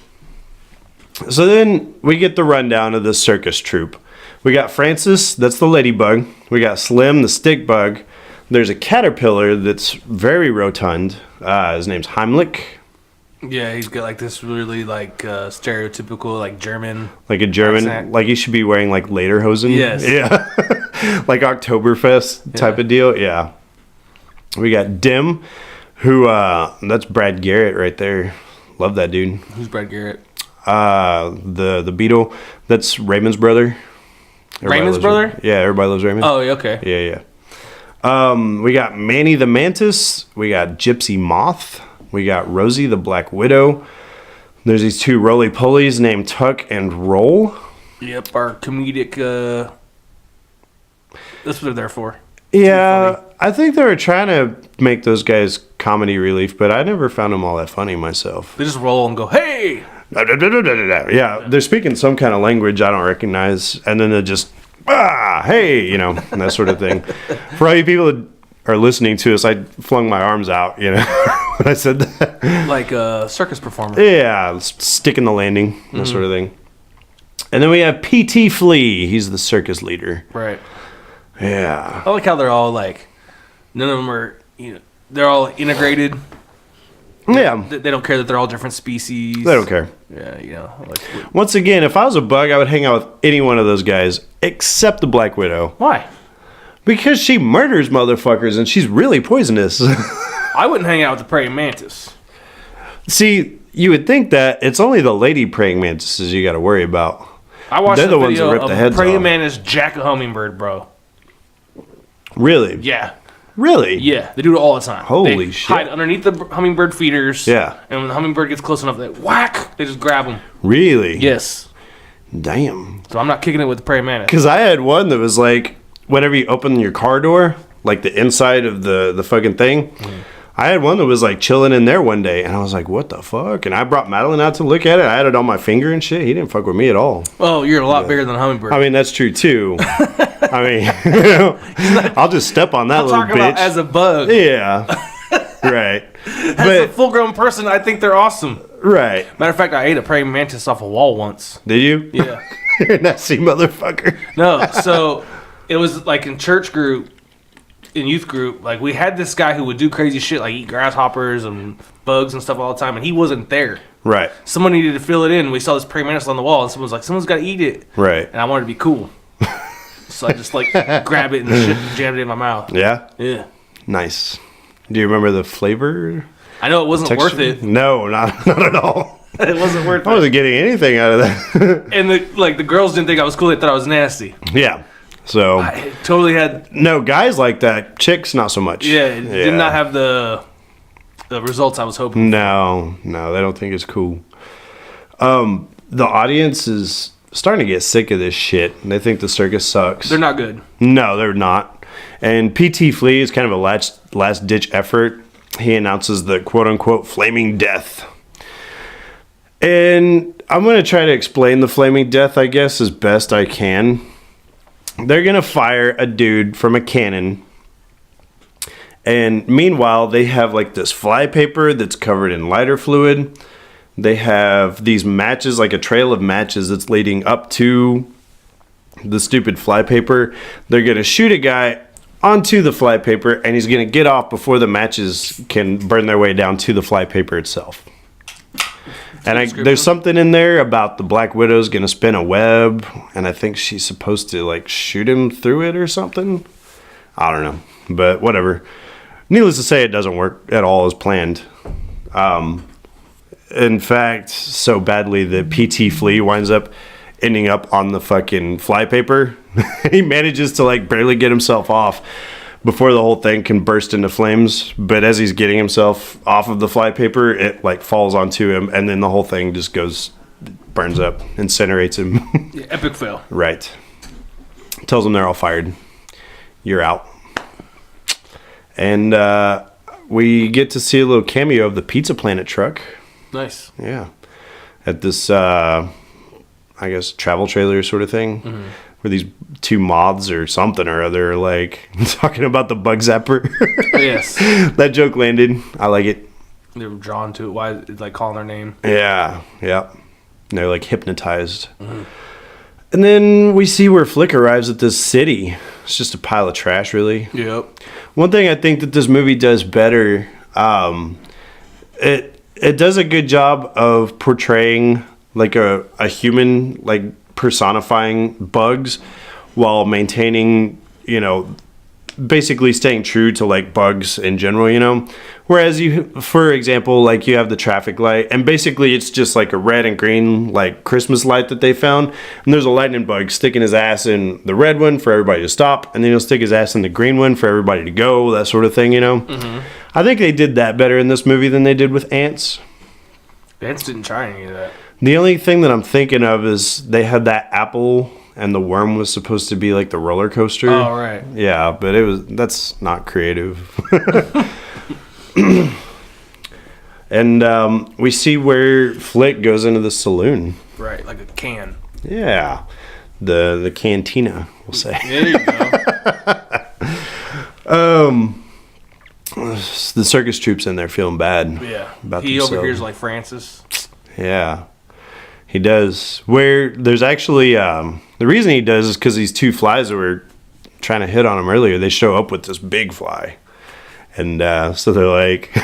So then we get the rundown of this circus troupe. We got Francis, that's the ladybug. We got Slim, the stick bug. There's a caterpillar that's very rotund. His name's Heimlich. Yeah, he's got like this really like stereotypical like German. Like a German, accent. Like he should be wearing like lederhosen. Yes. Yeah. Like Oktoberfest type of deal. Yeah. We got Dim, who that's Brad Garrett right there. Love that dude. Who's Brad Garrett? The Beetle. That's Raymond's brother. Raymond's brother? Yeah, everybody loves Raymond. Oh, okay. Yeah. We got Manny the Mantis. We got Gypsy Moth. We got Rosie the Black Widow. There's these two roly-polies named Tuck and Roll. Yep, our comedic... that's what they're there for. Yeah, I think they were trying to make those guys comedy relief, but I never found them all that funny myself. They just roll and go, hey! Yeah, they're speaking some kind of language I don't recognize, and then they just... hey, you know, and that sort of thing. For all you people that are listening to us, I flung my arms out, you know, when I said that. Like a circus performer. Yeah, stick in the landing, that sort of thing. And then we have P.T. Flea. He's the circus leader. Right. Yeah. I like how they're all like, none of them are, they're all integrated. Yeah. They don't care that they're all different species. They don't care. Yeah, like, Once again, if I was a bug, I would hang out with any one of those guys except the Black Widow. why? Because she murders motherfuckers and she's really poisonous. I wouldn't hang out with the praying mantis. See, you would think that it's only the lady praying mantises you got to worry about. I watched They're a the ones that video rip of the a heads praying off. mantis jack a hummingbird, bro. Really? Yeah. Really? Yeah, they do it all the time. Holy they shit. hide underneath the hummingbird feeders. Yeah. And when the hummingbird gets close enough, they whack. They just grab them. Really? Yes. Damn. So I'm not kicking it with the praying mantis. Because I had one that was like, whenever you open your car door, like the inside of the fucking thing, I had one that was like chilling in there one day, and I was like, what the fuck? And I brought Madeline out to look at it. I had it on my finger and shit. He didn't fuck with me at all. Oh, you're a lot bigger than a hummingbird. I mean, that's true too. I mean, I'll just step on that I'm little talking bitch. about as a bug. Yeah. Right. As a But, full-grown person, I think they're awesome. right. Matter of fact, I ate a praying mantis off a wall once. Did you? Yeah. You're a nasty motherfucker. No, so it was like in church group, in youth group, like we had this guy who would do crazy shit, like eat grasshoppers and bugs and stuff all the time, and he wasn't there. Right. Someone needed to fill it in. We saw this praying mantis on the wall, and someone was like, someone's got to eat it. Right. And I wanted to be cool. So I just like grabbed it and shit and jammed it in my mouth. Yeah? Yeah. Nice. Do you remember the flavor? I know it wasn't Texture? worth it. No, not at all. It wasn't worth I it. wasn't getting anything out of that. And the girls didn't think I was cool. They thought I was nasty. Yeah. So, I totally had. no, guys like that. Chicks, not so much. Yeah, it did not have the results I was hoping. No, they don't think it's cool. The audience is starting to get sick of this shit. And they think the circus sucks. They're not good. No, they're not. And PT Flea is kind of a last ditch effort. He announces the quote unquote flaming death. And I'm going to try to explain the flaming death, I guess, as best I can. They're going to fire a dude from a cannon. And meanwhile, they have like this flypaper that's covered in lighter fluid. They have these matches, like a trail of matches that's leading up to the stupid flypaper. They're going to shoot a guy onto the flypaper, and he's going to get off before the matches can burn their way down to the flypaper itself. And there's something in there about the Black Widow's going to spin a web, and I think she's supposed to like shoot him through it or something. I don't know, but whatever. Needless to say, it doesn't work at all as planned. In fact, so badly that PT Flea winds up ending up on the fucking flypaper. He manages to like barely get himself off before the whole thing can burst into flames. But as he's getting himself off of the flypaper, it like falls onto him, and then the whole thing just burns up, incinerates him. Yeah, epic fail. Right. Tells them they're all fired. You're out. And we get to see a little cameo of the Pizza Planet truck. Nice. Yeah. At this, I guess, travel trailer sort of thing. Mm-hmm. Where these two moths or something or other are like talking about the bug zapper. Yes. That joke landed. I like it. They were drawn to it. Why it's like calling their name. Yeah. Yeah. And they're like hypnotized. Mm-hmm. And then we see where Flick arrives at this city. It's just a pile of trash, really. Yep. One thing I think that this movie does better, it does a good job of portraying like a human, like personifying bugs while maintaining, basically staying true to like bugs in general, whereas for example, like you have the traffic light, and basically it's just like a red and green like Christmas light that they found, and there's a lightning bug sticking his ass in the red one for everybody to stop, and then he'll stick his ass in the green one for everybody to go, that sort of thing. Mm-hmm. I think they did that better in this movie than they did with Antz. Antz didn't try any of that. The only thing that I'm thinking of is they had that apple, and the worm was supposed to be like the roller coaster. Oh, right. Yeah, but that's not creative. And we see where Flick goes into the saloon. Right, like a can. Yeah, the cantina, we'll say. There you go. The circus troops in there feeling bad. Yeah. About he themselves. overhears like Francis. Yeah, he does. Where there's actually the reason he does is because these two flies that were trying to hit on him earlier, they show up with this big fly. And so they're like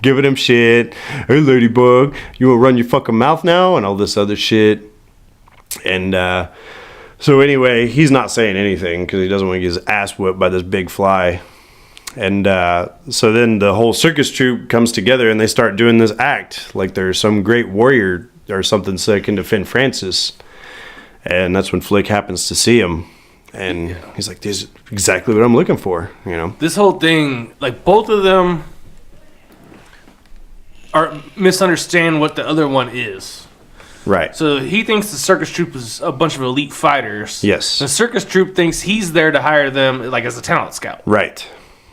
giving him shit. Hey, ladybug, you want to run your fucking mouth now? And all this other shit. And so anyway, he's not saying anything because he doesn't want to get his ass whipped by this big fly. And so then the whole circus troupe comes together and they start doing this act like there's some great warrior or something so they can defend Francis. And that's when Flick happens to see him. And he's like, this is exactly what I'm looking for, you know? This whole thing, like, both of them are misunderstand what the other one is. Right. So he thinks the circus troupe is a bunch of elite fighters. Yes. The circus troupe thinks he's there to hire them, like, as a talent scout. Right.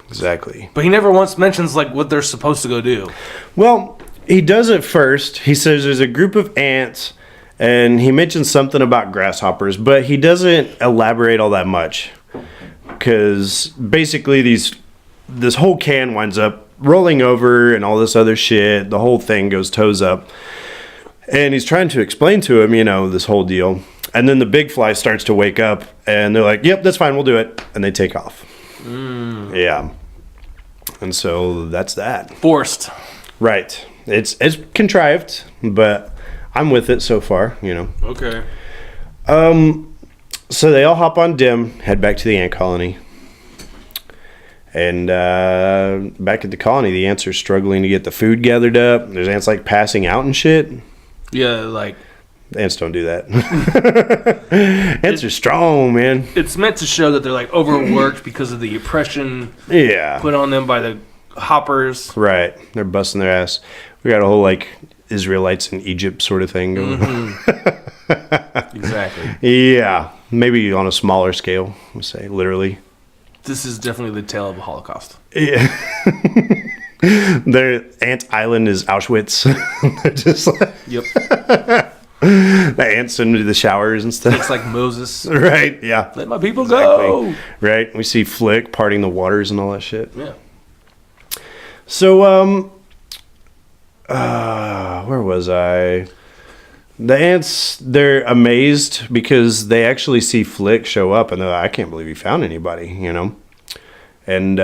Exactly. But he never once mentions, like, what they're supposed to go do. Well, he does it first. He says there's a group of ants, and he mentions something about grasshoppers, but he doesn't elaborate all that much. Because basically this whole can winds up rolling over and all this other shit. The whole thing goes toes up. And he's trying to explain to him, you know, this whole deal. And then the big fly starts to wake up, and they're like, yep, that's fine, we'll do it. And they take off. Yeah. And so that's that. Forced. Right. It's contrived, but I'm with it so far, you know. Okay. So they all hop on Dim, head back to the ant colony. And back at the colony, the ants are struggling to get the food gathered up. There's ants like passing out and shit. Yeah, like... Ants don't do that. Ants are strong, man. It's meant to show that they're, like, overworked because of the oppression put on them by the hoppers. Right. They're busting their ass. We got a whole, like, Israelites in Egypt sort of thing going on. Exactly. Yeah. Maybe on a smaller scale, we'll say, literally. This is definitely the tale of a Holocaust. Yeah. Their ant island is Auschwitz. They're just like... Yep. The ants into the showers and stuff. It's like Moses. Right, yeah. Let my people go. Right. We see Flick parting the waters and all that shit. Yeah. So, where was I? The ants, they're amazed because they actually see Flick show up and they're like, I can't believe he found anybody, you know? And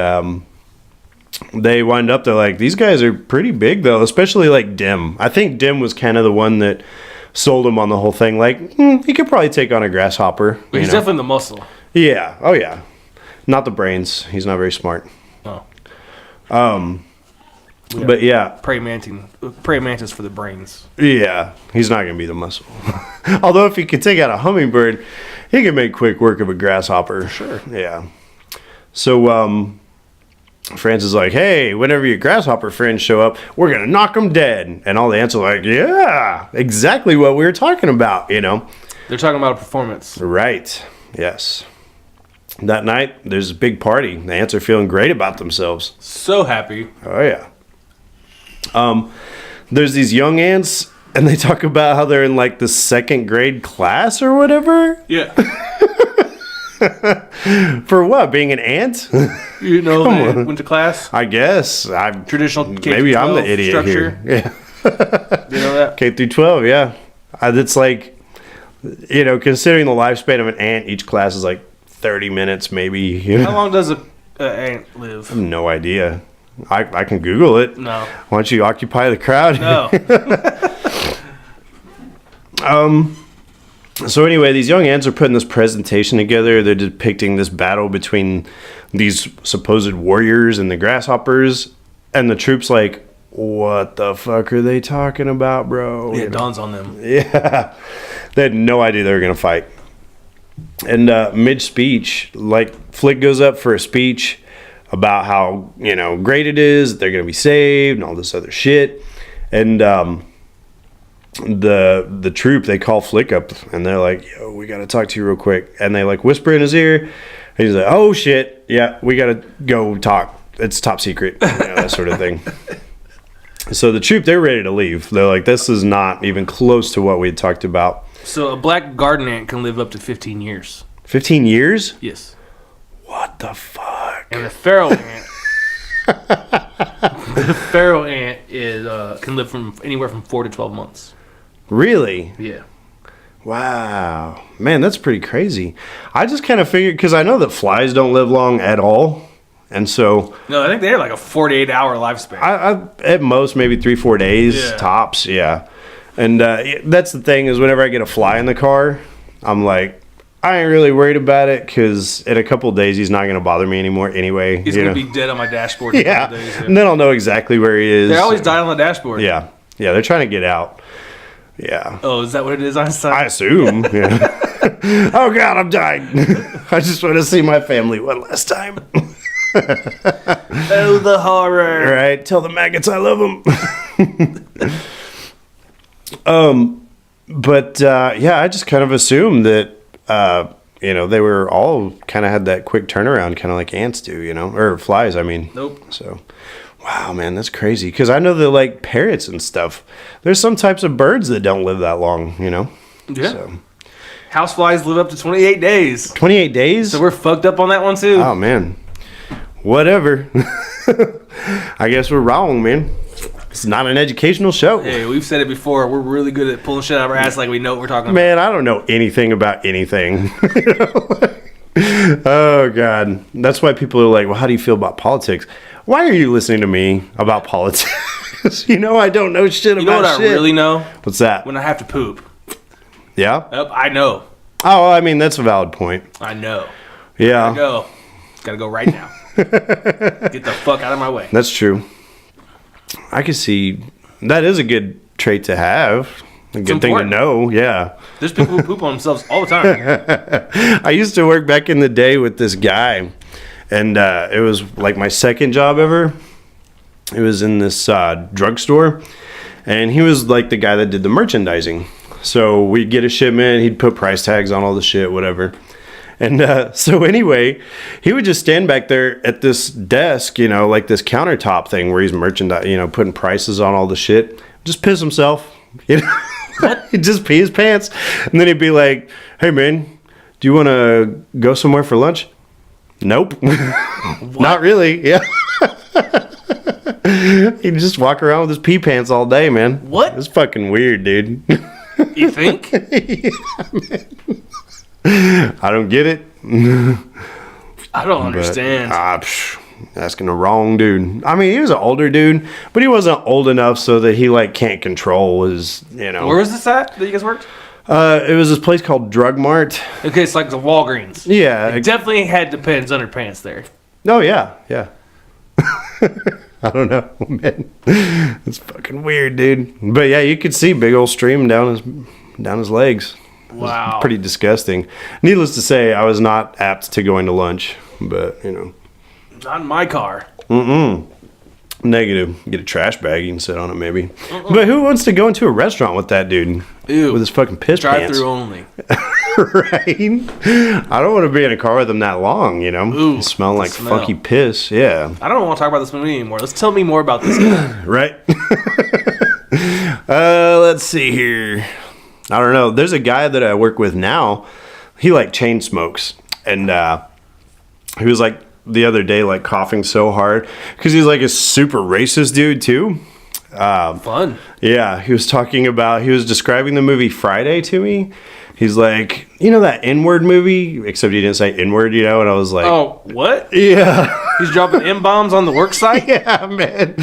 they wind up, they're like, these guys are pretty big though, especially like Dim. I think Dim was kind of the one that sold him on the whole thing. Like, he could probably take on a grasshopper. But he's definitely the muscle. Yeah. Oh, yeah. Not the brains. He's not very smart. No. But yeah. Praying mantis for the brains. Yeah. He's not going to be the muscle. Although if he could take out a hummingbird, he can make quick work of a grasshopper. Sure. Yeah. So, France is like, hey, whenever your grasshopper friends show up, we're going to knock them dead. And all the ants are like, yeah, exactly what we were talking about, you know. They're talking about a performance. Right. Yes. That night, there's a big party. The ants are feeling great about themselves. So happy. Oh, yeah. There's these young ants, and they talk about how they're in, like, the second grade class or whatever. Yeah. For what? Being an ant? You know, they went to class. I guess. Traditional K maybe I'm the idiot structure. here. Yeah. You know that? K through 12, yeah. It's like, you know, considering the lifespan of an ant, each class is like 30 minutes maybe. You know? How long does an ant live? I have no idea. I can Google it. No. Why don't you occupy the crowd? No. So anyway, these young ants are putting this presentation together. They're depicting this battle between these supposed warriors and the grasshoppers. And the troop's like, what the fuck are they talking about, bro? Yeah, it dawns on them. Yeah. They had no idea they were going to fight. And mid-speech, like, Flick goes up for a speech about how, you know, great it is, they're going to be saved and all this other shit. And the troop, they call Flick up and they're like, yo, we got to talk to you real quick. And they, like, whisper in his ear. And he's like, oh, shit. Yeah, we got to go talk. It's top secret. You know, that sort of thing. So the troop, they're ready to leave. They're like, this is not even close to what we had talked about. So a black garden ant can live up to 15 years. 15 years? Yes. What the fuck? And the feral ant, can live from anywhere from 4 to 12 months. Really? Yeah. Wow. Man, that's pretty crazy. I just kind of figured, because I know that flies don't live long at all. And so... No, I think they have like a 48-hour lifespan. I at most, maybe 3-4 days, tops, yeah. And that's the thing, is whenever I get a fly in the car, I'm like, I ain't really worried about it, because in a couple of days, he's not going to bother me anymore anyway. He's going to be dead on my dashboard in a couple days. And then I'll know exactly where he is. They always die on the dashboard. Yeah. Yeah, they're trying to get out. Yeah. Oh, is that what it is, Einstein? I assume, yeah. Oh, God, I'm dying. I just want to see my family one last time. Oh, the horror. Right, tell the maggots I love them. But yeah, I just kind of assumed that, they were all kind of had that quick turnaround, kind of like ants do, or flies, I mean. Nope. So, wow, man, that's crazy. Because I know that, like, parrots and stuff, there's some types of birds that don't live that long, Yeah. So. Houseflies live up to 28 days. 28 days? So we're fucked up on that one, too. Oh, man. Whatever. I guess we're wrong, man. It's not an educational show. Hey, we've said it before. We're really good at pulling shit out of our ass like we know what we're talking about. Man, I don't know anything about anything. Oh, God. That's why people are like, well, how do you feel about politics? Why are you listening to me about politics? I don't know shit about shit. You know what I really know? What's that? When I have to poop. Yeah? Yep, I know. Oh, I mean, that's a valid point. I know. Yeah. Gotta go right now. Get the fuck out of my way. That's true. I can see that is a good trait to have. A good thing to know, yeah. There's people who poop on themselves all the time. I used to work back in the day with this guy, and it was like my second job ever. It was in this drugstore, and he was like the guy that did the merchandising. So we'd get a shipment, he'd put price tags on all the shit, whatever. And so anyway, he would just stand back there at this desk, like this countertop thing where he's putting prices on all the shit. Just piss himself, What? He'd just pee his pants. And then he'd be like, hey, man, do you want to go somewhere for lunch? Nope. Not really. Yeah. He'd just walk around with his pee pants all day, man. What? It's fucking weird, dude. You think? Yeah, man. I don't get it. I don't understand. Asking the wrong dude. I mean, he was an older dude, but he wasn't old enough so that he can't control his, Where was this at that you guys worked? It was this place called Drug Mart. Okay, it's like the Walgreens. Yeah. It definitely had Depends underpants there. Oh, yeah. Yeah. I don't know, man. It's fucking weird, dude. But yeah, you could see big old stream down his legs. Wow. Pretty disgusting. Needless to say, I was not apt to going to lunch, but, Not in my car. Negative. Get a trash bag, you can sit on it maybe. But who wants to go into a restaurant with that dude? Ew. With his fucking piss pants. Drive-through only. Right? I don't want to be in a car with him that long, Ooh, smelling like funky piss, yeah. I don't want to talk about this movie anymore. Let's tell me more about this guy. Right? Let's see here. I don't know. There's a guy that I work with now. He chain smokes. And he was the other day coughing so hard. Because he's a super racist dude too. Fun. Yeah. He was describing the movie Friday to me. He's like, that N-word movie? Except he didn't say N-word, and I was like... Oh, what? Yeah. He's dropping M-bombs on the work site? Yeah, man.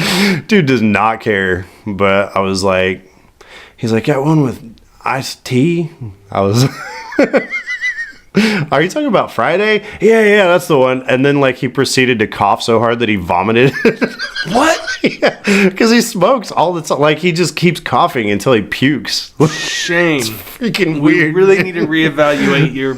Dude does not care. But I was like... He's like, got one with iced tea? I was... Are you talking about Friday? Yeah, that's the one. And then he proceeded to cough so hard that he vomited. What? Yeah, because he smokes all the time. He just keeps coughing until he pukes. Shame. It's freaking We weird. really need to reevaluate your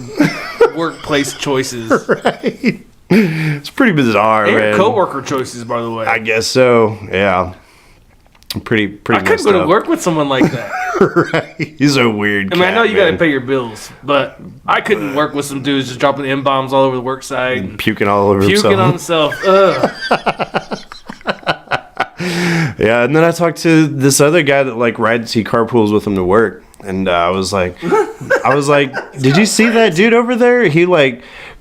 workplace choices. Right. It's pretty bizarre, And man. your coworker choices, by the way. I guess so. Yeah. Pretty. I couldn't go to work with someone like that. Right. He's a weird. I mean, I know you got to man. pay your bills, but I couldn't work with some dudes just dropping M-bombs all over the work site. And puking all over himself. Puking on himself. Ugh. Yeah, and then I talked to this other guy that rides, he carpools with him to work, and I was like, did you see that dude over there? He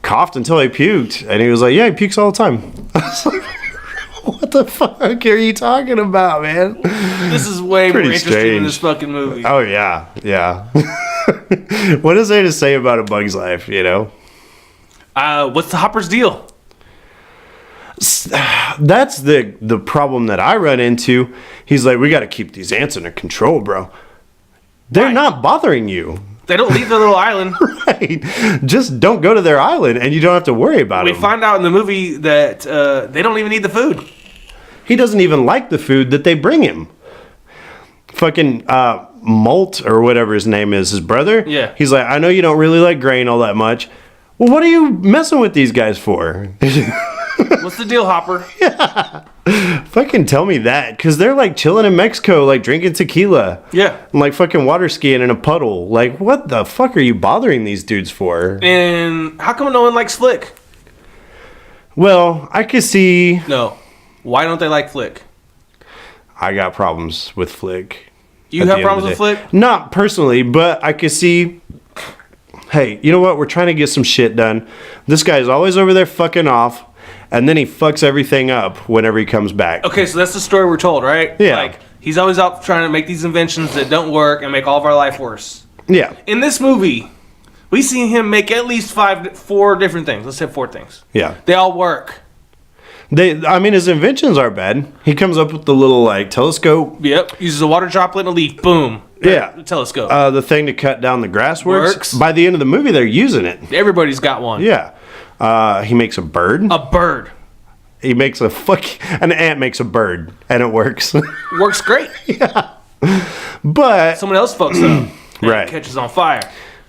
coughed until he puked, and he was like, yeah, he pukes all the time. I was like, what the fuck are you talking about, man? This is way more Pretty interesting than strange. this fucking movie. Oh yeah. What is there to say about A Bug's Life, you know? What's the Hopper's deal? That's the problem that I run into. He's like, we got to keep these ants under control, bro. They're not bothering you. They don't leave their little island. Right. Just don't go to their island and you don't have to worry about it. We find out in the movie that they don't even need the food. He doesn't even like the food that they bring him. Fucking Molt or whatever his name is, his brother. Yeah. He's like, I know you don't really like grain all that much. Well, what are you messing with these guys for? What's the deal, Hopper? Fucking tell me that. Because they're like chilling in Mexico, like drinking tequila. Yeah. And like fucking water skiing in a puddle. Like, what the fuck are you bothering these dudes for? And how come no one likes Flick? Well, I could see. No. Why don't they like Flick? I got problems with Flick. You have problems with Flick? Not personally, but I could see. Hey, you know what? We're trying to get some shit done. This guy's always over there fucking off, and then he fucks everything up whenever he comes back. Okay, so that's the story we're told, right? Yeah. Like, he's always out trying to make these inventions that don't work and make all of our life worse. Yeah. In this movie, we see him make at least 4 different things. Let's say 4 things. Yeah. They all work. I mean, his inventions are bad. He comes up with the little, like, telescope. Yep. Uses a water droplet and a leaf. Boom. Yeah. The telescope. The thing to cut down the grass works. Works. By the end of the movie, they're using it. Everybody's got one. Yeah. He makes a bird. A bird. He makes an ant makes a bird, and it works. Works great. But Someone else fucks up. And Right. it catches on fire.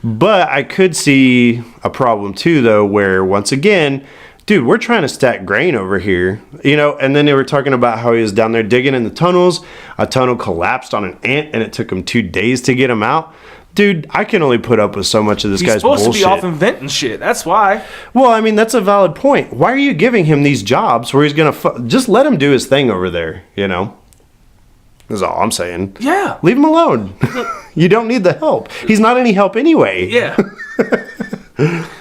But I could see a problem too, though, where once again, dude, we're trying to stack grain over here, you know. And then they were talking about how he was down there digging in the tunnels. A tunnel collapsed on an ant, and it took him 2 days to get him out. Dude, I can only put up with so much of this He's guy's supposed bullshit. to be off inventing shit. That's why. Well, I mean, that's a valid point. Why are you giving him these jobs where he's gonna just let him do his thing over there? You know, that's all I'm saying. Yeah. Leave him alone. You don't need the help. He's not any help anyway. Yeah.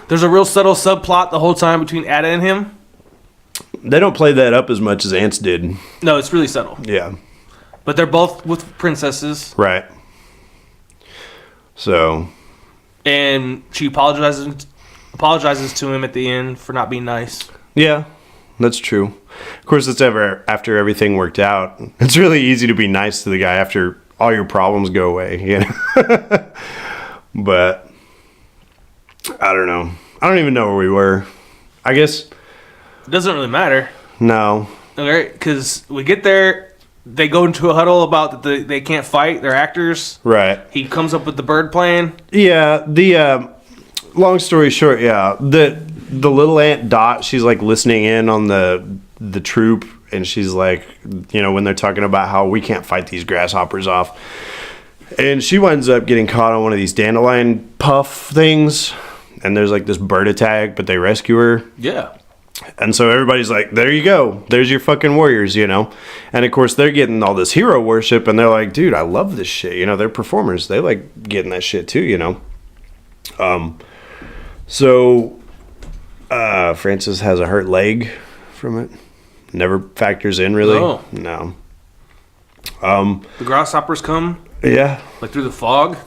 There's a real subtle subplot the whole time between Ada and him. They don't play that up as much as Antz did. No, it's really subtle. Yeah. But they're both with princesses. Right. So. And she apologizes to him at the end for not being nice. Yeah, that's true. Of course, it's after everything worked out. It's really easy to be nice to the guy after all your problems go away, you know? But I don't know. I don't even know where we were. I guess. It doesn't really matter. No. Okay, because we get there, they go into a huddle about that they can't fight. They're actors. Right. He comes up with the bird plan. Yeah. The long story short, yeah. The little Aunt Dot, she's like listening in on the troop, and she's like, you know, when they're talking about how we can't fight these grasshoppers off. And she winds up getting caught on one of these dandelion puff things, and there's like this bird attack, but they rescue her. Yeah. And so everybody's like, there you go. There's your fucking warriors, you know? And of course, they're getting all this hero worship, and they're like, dude, I love this shit. You know, they're performers. They like getting that shit too, you know? So Francis has a hurt leg from it. Never factors in, really. No. The grasshoppers come, Yeah. like through the fog.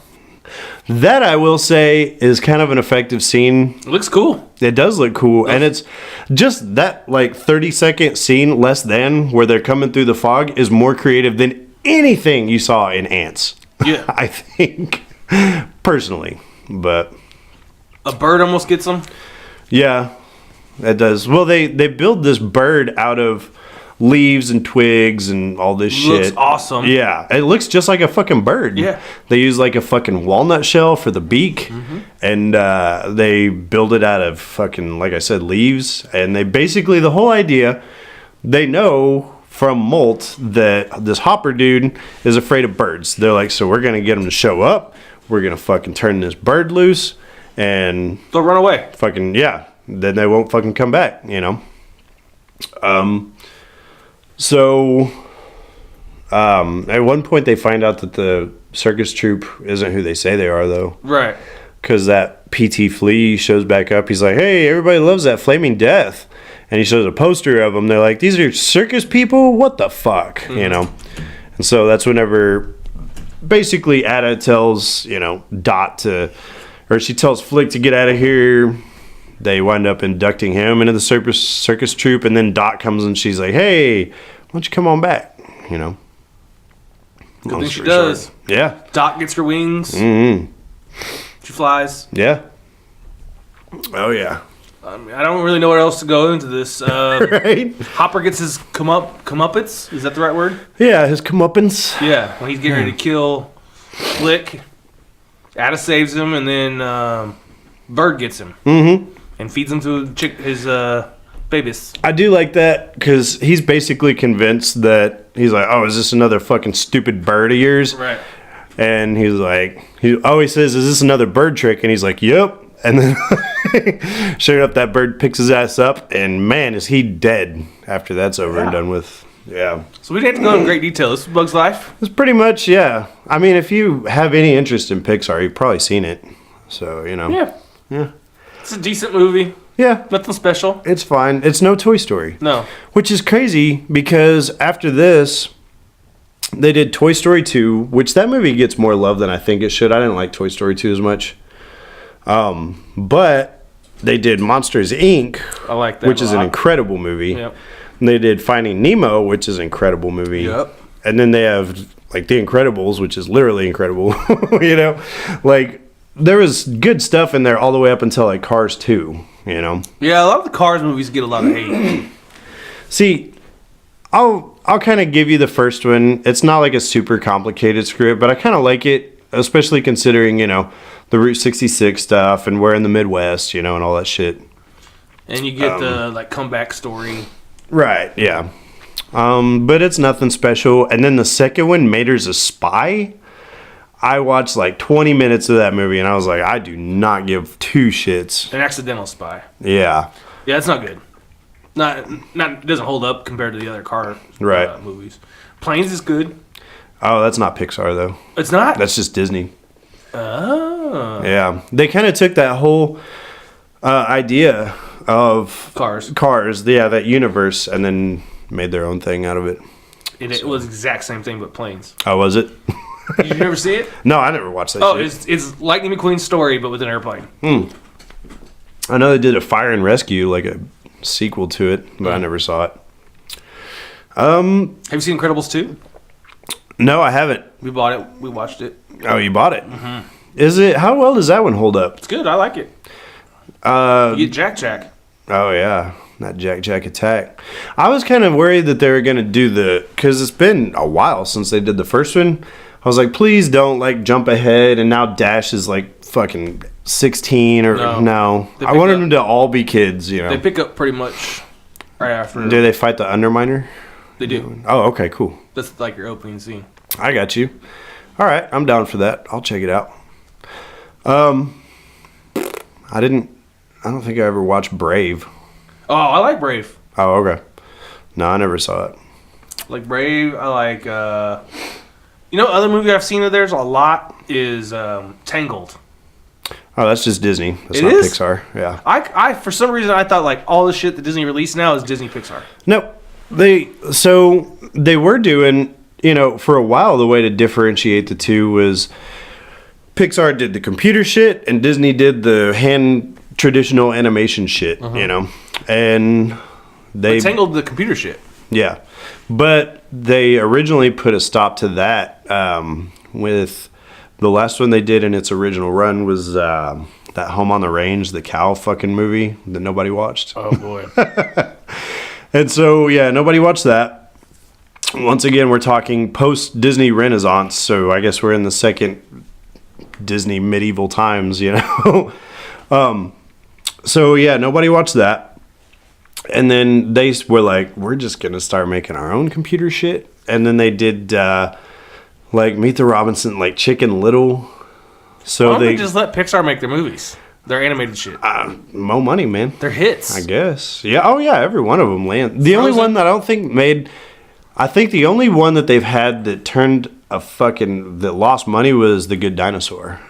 That, I will say, is kind of an effective scene. It looks cool. It does look cool. And it's just that, like, 30-second scene, less than, where they're coming through the fog, is more creative than anything you saw in Antz. Yeah. I think. Personally. But. A bird almost gets them. Yeah. It does. Well, they build this bird out of leaves and twigs and all this shit. Looks awesome. Yeah, it looks just like a fucking bird. Yeah. They use like a fucking walnut shell for the beak, and they build it out of fucking, like I said, leaves. And they basically, the whole idea, they know from Molt that this Hopper dude is afraid of birds. They're like, so we're gonna get him to show up. We're gonna fucking turn this bird loose, and they'll run away. Fucking yeah. Then they won't fucking come back, you know. So, at one point they find out that the circus troupe isn't who they say they are, though. Right. Because that PT Flea shows back up. He's like, hey, everybody loves that Flaming Death. And he shows a poster of them. They're like, these are circus people? What the fuck? You know? And so that's whenever basically Ada tells, Dot or she tells Flick to get out of here. They wind up inducting him into the circus troupe, and then Dot comes and she's like, hey, why don't you come on back? Good thing she does. Short. Yeah. Dot gets her wings. Mm-hmm. She flies. Yeah. Oh, yeah. I don't really know where else to go into this. Right? Hopper gets his comeuppance. Is that the right word? Yeah, his comeuppance. Yeah, when he's getting ready to kill Flick, Ada saves him, and then Bird gets him and feeds him to his babies. I do like that because he's basically convinced that he's like, oh, is this another fucking stupid bird of yours? Right. And he's like, he always says, is this another bird trick? And he's like, yep. And then sure enough, that bird picks his ass up, and man, is he dead after that's over and done with. Yeah. So we didn't have to go into great detail. This is Bug's Life. It's pretty much, yeah. I mean, if you have any interest in Pixar, you've probably seen it. So, Yeah. It's a decent movie. Yeah. Nothing special. It's fine. It's no Toy Story. No. Which is crazy because after this, they did Toy Story 2, which that movie gets more love than I think it should. I didn't like Toy Story 2 as much. But they did Monsters, Inc. I like that which a is lot. an incredible movie. Yep. And they did Finding Nemo, which is an incredible movie. Yep. And then they have like The Incredibles, which is literally incredible. Like there was good stuff in there all the way up until like Cars 2, Yeah, a lot of the Cars movies get a lot of hate. See, I'll kind of give you the first one. It's not like a super complicated script, but I kind of like it, especially considering, the Route 66 stuff and we're in the Midwest, and all that shit. And you get the comeback story. Right, yeah. But it's nothing special. And then the second one, Mater's a Spy. I watched like 20 minutes of that movie and I was like, I do not give two shits. An accidental spy. Yeah. Yeah, it's not good. Not it doesn't hold up compared to the other car movies. Planes is good. Oh, that's not Pixar though. It's not? That's just Disney. Oh. Yeah. They kind of took that whole idea of Cars, that universe, and then made their own thing out of it. It was the exact same thing but planes. Oh, was it? Did you never see it? No, I never watched that shit. It's Lightning McQueen's story but with an airplane. I know they did a Fire and Rescue, like a sequel to it, but I never saw it. Have you seen Incredibles 2? No, I haven't. We bought it. We watched it. Oh, you bought it? Mm-hmm. Is it? How well does that one hold up? It's good. I like it. You get Jack. Oh, yeah. Not Jack Attack. I was kind of worried that they were going to do because it's been a while since they did the first one. I was like, please don't, jump ahead, and now Dash is, fucking 16 or... No. I wanted them to all be kids, They pick up pretty much right after... Do they fight the Underminer? They do. Oh, okay, cool. That's your opening scene. I got you. All right, I'm down for that. I'll check it out. I don't think I ever watched Brave. Oh, I like Brave. Oh, okay. No, I never saw it. Like Brave, I like... other movie I've seen of theirs a lot is Tangled. Oh, that's just Disney. That's it not is? Pixar. Yeah. I for some reason I thought all the shit that Disney released now is Disney Pixar. No, they were doing, for a while the way to differentiate the two was Pixar did the computer shit and Disney did the hand traditional animation shit, and they Tangled the computer shit. Yeah, but they originally put a stop to that with the last one they did in its original run was that Home on the Range, the cow fucking movie that nobody watched. Oh boy. And so nobody watched that. Once again, we're talking post Disney Renaissance, so I guess we're in the second Disney medieval times, So nobody watched that. And then they were like, we're just going to start making our own computer shit. And then they did, Meet the Robinson, Chicken Little. So why don't they just let Pixar make their movies? Their animated shit. More money, man. They're hits. I guess. Yeah. Oh, yeah. Every one of them land. The only one that I don't think I think the only one that they've had that that lost money was The Good Dinosaur.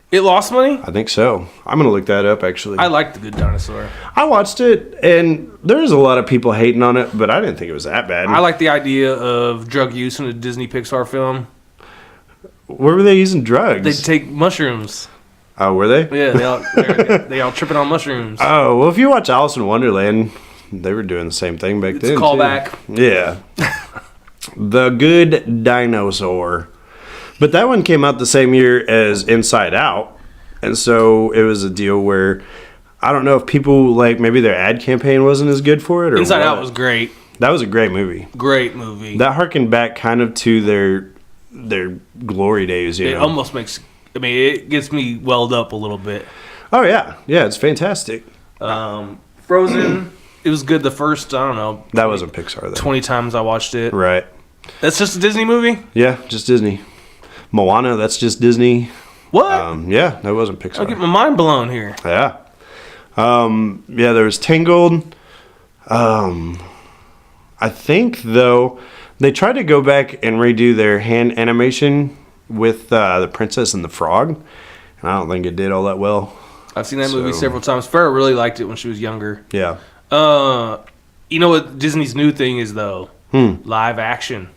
It lost money? I think so. I'm going to look that up, actually. I like The Good Dinosaur. I watched it, and there's a lot of people hating on it, but I didn't think it was that bad. I like the idea of drug use in a Disney Pixar film. Where were they using drugs? They take mushrooms. Oh, were they? Yeah, they all tripping on mushrooms. Oh, well, if you watch Alice in Wonderland, they were doing the same thing back then. It's a callback. Yeah. The Good Dinosaur. But that one came out the same year as Inside Out. And so it was a deal where I don't know if people, like, maybe their ad campaign wasn't as good for it or Inside what. Out was great. That was a great movie. Great movie. That harkened back kind of to their glory days, you It know. almost makes, I mean, it gets me welled up a little bit. Oh, yeah. Yeah, it's fantastic. Frozen, it was good the first, I don't know. That wasn't Pixar, though. 20 times I watched it. Right. That's just a Disney movie? Yeah, just Disney. Moana, that's just Disney. What? Yeah, that wasn't Pixar. I'll get my mind blown here. Yeah. Yeah, there was Tangled. I think, though, they tried to go back and redo their hand animation with the Princess and the Frog. And I don't think it did all that well. I've seen that movie several times. Farrah really liked it when she was younger. Yeah. You know what Disney's new thing is, though? Live action.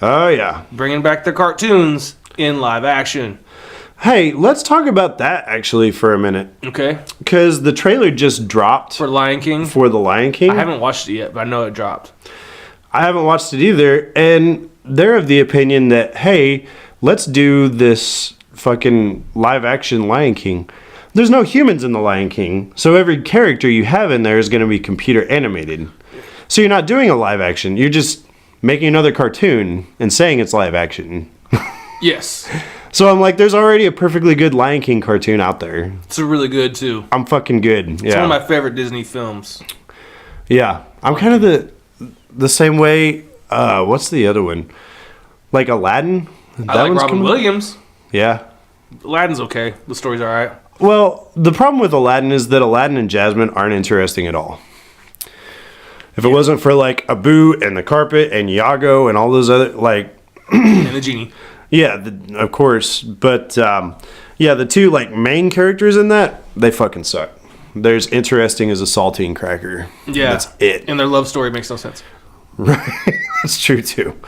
Oh, yeah. Bringing back their cartoons in live action. Hey, let's talk about that, actually, for a minute. Okay. Because the trailer just dropped For Lion King. for The Lion King. I haven't watched it yet, but I know it dropped. I haven't watched it either, and they're of the opinion that, hey, let's do this fucking live-action Lion King. There's no humans in The Lion King, so every character you have in there is going to be computer animated. So you're not doing a live action, you're just making another cartoon and saying it's live action. Yes. So I'm like, there's already a perfectly good Lion King cartoon out there. It's really good, too. I'm fucking good. Yeah. It's one of my favorite Disney films. Yeah. I'm kind of the same way. What's the other one? Like Aladdin? I like Robin Williams. Yeah. Aladdin's okay. The story's all right. Well, the problem with Aladdin is that Aladdin and Jasmine aren't interesting at all. If it wasn't for, like, Abu and the carpet and Iago and all those other, like... And the genie. Yeah, of course. But, yeah, the two, like, main characters in that, they fucking suck. There's interesting as a saltine cracker. Yeah. That's it. And their love story makes no sense. Right. That's true, too.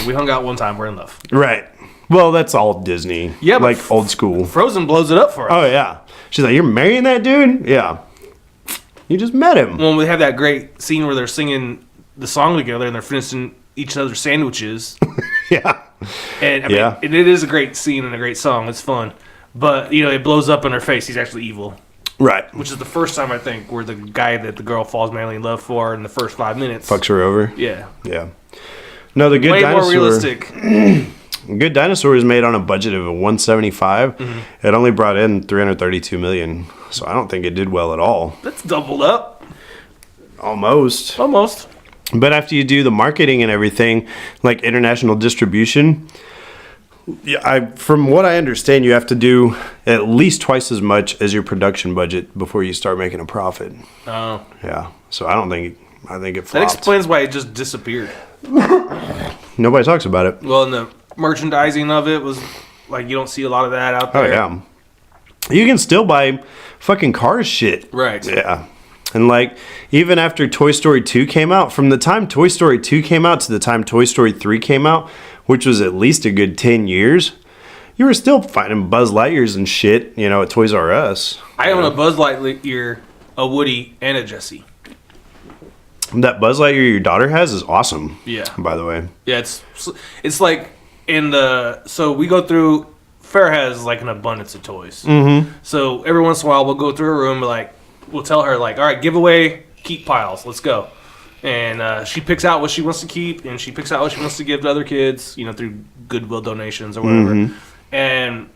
We hung out one time. We're in love. Right. Well, that's all Disney. Yeah, but like old school. Frozen blows it up for us. Oh, yeah. She's like, you're marrying that dude? Yeah. You just met him. When we have that great scene where they're singing the song together and they're finishing each other's sandwiches. Yeah. And I mean, and it is a great scene and a great song. It's fun. But, you know, it blows up in her face. He's actually evil. Right. Which is the first time, I think, where the guy that the girl falls madly in love for in the first 5 minutes. Fucks her over. Yeah. Yeah. No, the Good Way Dinosaur. more realistic. Good Dinosaur is made on a budget of 175. Mm-hmm. It only brought in 332 million. So I don't think it did well at all. That's doubled up. Almost. Almost. But after you do the marketing and everything, like international distribution, yeah, from what I understand, you have to do at least twice as much as your production budget before you start making a profit. Oh. Yeah. So I think it flopped. That explains why it just disappeared. Nobody talks about it. Well, and the merchandising of it was like you don't see a lot of that out there. Oh, yeah. You can still buy fucking Cars shit. Right. Yeah. And like, even after Toy Story 2 came out, from the time Toy Story 2 came out to the time Toy Story 3 came out, which was at least a good 10 years, you were still finding Buzz Lightyears and shit, you know, at Toys R Us. I own a Buzz Lightyear, a Woody, and a Jessie. That Buzz Lightyear your daughter has is awesome. Yeah. By the way. Yeah, it's like in the... So we go through... Farrah has like an abundance of toys. Mm-hmm. So every once in a while we'll go through her room and like... We'll tell her, like, all right, give away, keep piles. Let's go. And she picks out what she wants to keep, and she picks out what she wants to give to other kids, you know, through Goodwill donations or whatever. Mm-hmm. And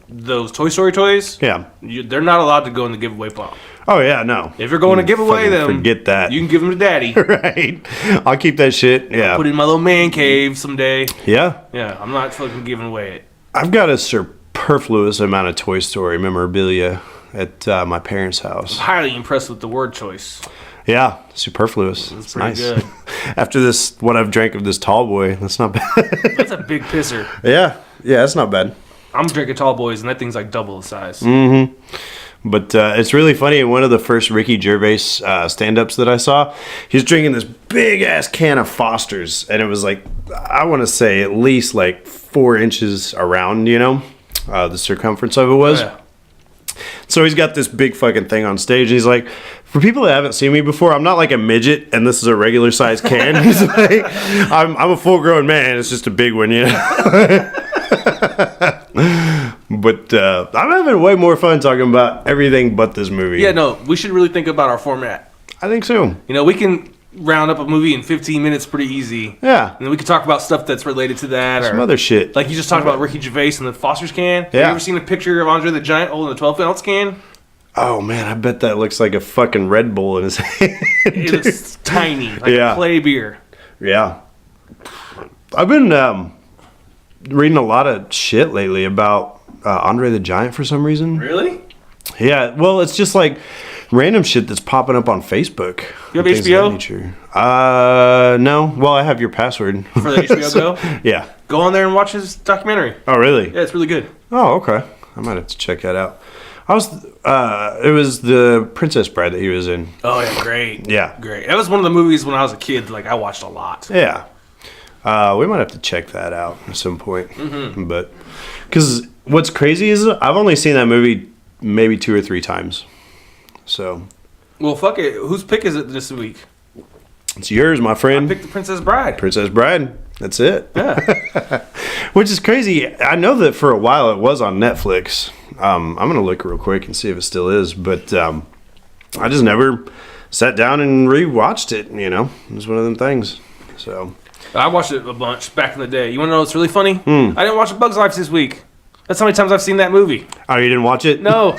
those Toy Story toys, yeah, they're not allowed to go in the giveaway pile. Oh, yeah, no. If you're going to give away them, forget that. You can give them to Daddy. Right. I'll keep that shit, yeah. I'll put it in my little man cave someday. Yeah. Yeah, I'm not fucking giving away it. I've got a superfluous amount of Toy Story memorabilia at my parents' house. I'm highly impressed with the word choice. Yeah, superfluous. That's it's pretty nice. good. After this, what I've drank of this tall boy, that's not bad. That's a big pisser. Yeah, that's not bad. I'm drinking tall boys, and that thing's like double the size. Mm-hmm. But it's really funny. In one of the first Ricky Gervais stand-ups that I saw, he's drinking this big-ass can of Foster's. And it was like, I want to say at least like 4 inches around, the circumference of it was. Yeah. So he's got this big fucking thing on stage. And he's like, for people that haven't seen me before, I'm not like a midget and this is a regular size can. He's like, I'm a full-grown man. It's just a big one, But I'm having way more fun talking about everything but this movie. Yeah, no, we should really think about our format. I think so. We can round up a movie in 15 minutes pretty easy. Yeah. And then we can talk about stuff that's related to that. Some or other shit. Like you just talked about Ricky Gervais and the Foster's can. Yeah. Have you ever seen a picture of Andre the Giant holding a 12-ounce can? Oh, man, I bet that looks like a fucking Red Bull in his hand. It's tiny, like a play beer. Yeah. I've been reading a lot of shit lately about Andre the Giant for some reason. Really? Yeah, well, it's just like random shit that's popping up on Facebook. You have Things of HBO? that nature. No. Well, I have your password. For the HBO Go? Yeah. Go on there and watch his documentary. Oh, really? Yeah, it's really good. Oh, okay. I might have to check that out. It was the Princess Bride that he was in. Oh, yeah, great. Yeah. Great. That was one of the movies when I was a kid, like, I watched a lot. Yeah. We might have to check that out at some point. Mm-hmm. But, because what's crazy is I've only seen that movie maybe 2 or 3 times. So. Well, fuck it. Whose pick is it this week? It's yours, my friend. I picked the Princess Bride. Princess Bride. That's it. Yeah. Which is crazy. I know that for a while it was on Netflix. I'm going to look real quick and see if it still is. But I just never sat down and rewatched it, It was one of them things. So. I watched it a bunch back in the day. You want to know what's really funny? I didn't watch A Bug's Life this week. That's how many times I've seen that movie. Oh, you didn't watch it? No.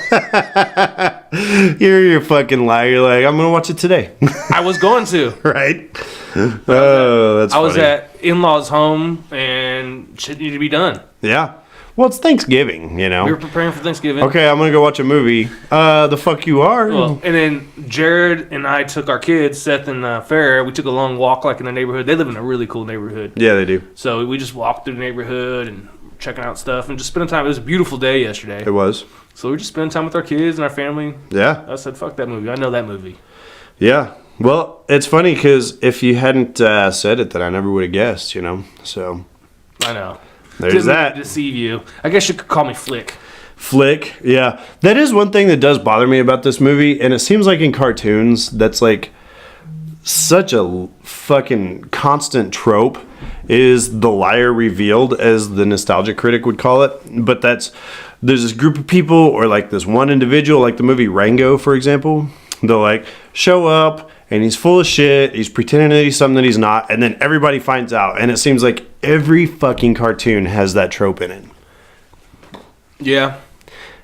You're a fucking liar. You're like, I'm going to watch it today. I was going to. Right? Oh, that's funny. I was at in-laws' home and shit needed to be done. Yeah. Well, it's Thanksgiving, We were preparing for Thanksgiving. Okay, I'm going to go watch a movie. The fuck you are? Well, and then Jared and I took our kids, Seth and Farrah. We took a long walk like in the neighborhood. They live in a really cool neighborhood. Yeah, they do. So we just walked through the neighborhood and checking out stuff and just spending time. It was a beautiful day yesterday. It was. So we were just spending time with our kids and our family. Yeah. I said, fuck that movie. I know that movie. Yeah. Well, it's funny because if you hadn't said it, then I never would have guessed, So. I know. There's Didn't that. deceive you. I guess you could call me Flick. Flick, yeah. That is one thing that does bother me about this movie, and it seems like in cartoons, that's like such a fucking constant trope, is the liar revealed, as the nostalgia critic would call it. But there's this group of people, or like this one individual, like the movie Rango, for example. They'll like show up and he's full of shit. He's pretending that he's something that he's not, and then everybody finds out. And it seems like every fucking cartoon has that trope in it. Yeah.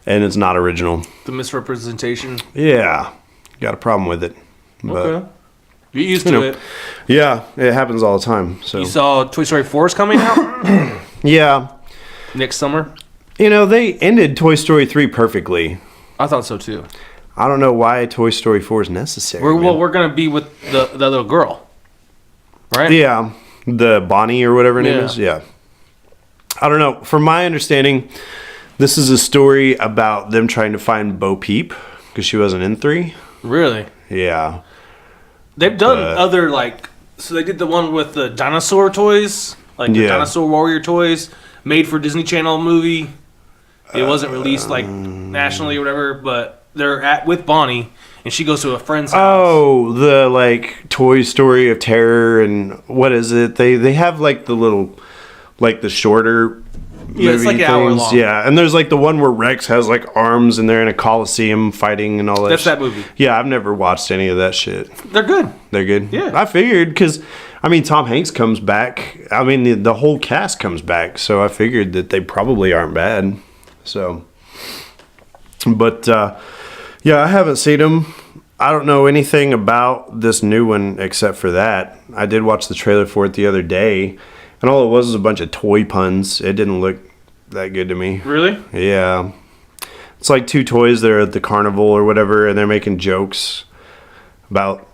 And it's not original. The misrepresentation. Yeah. Got a problem with it. But, Okay. Get used to it. Yeah, it happens all the time. So You saw Toy Story 4 is coming out yeah. next summer? They ended Toy Story 3 perfectly. I thought so too. I don't know why Toy Story 4 is necessary. We're going to be with the little girl. Right? Yeah. The Bonnie or whatever her name Yeah. is. Yeah. I don't know. From my understanding, this is a story about them trying to find Bo Peep because she wasn't in 3. Really? Yeah. They've done other, so they did the one with the dinosaur toys, the dinosaur warrior toys, made for Disney Channel movie. It wasn't released, nationally or whatever, but they're with Bonnie, and she goes to a friend's house. Oh, the, Toy Story of Terror, and what is it? They have, the little, the shorter Yeah, it's movie an hour things. long. Yeah, and there's, the one where Rex has, arms, and they're in a coliseum fighting and all that That's shit. that movie. Yeah, I've never watched any of that shit. They're good. They're good? Yeah. I figured, because, Tom Hanks comes back. The whole cast comes back, so I figured that they probably aren't bad. So, but, yeah, I haven't seen them. I don't know anything about this new one except for that. I did watch the trailer for it the other day, and all it was a bunch of toy puns. It didn't look that good to me. Really? Yeah. It's like 2 toys that are at the carnival or whatever, and they're making jokes about,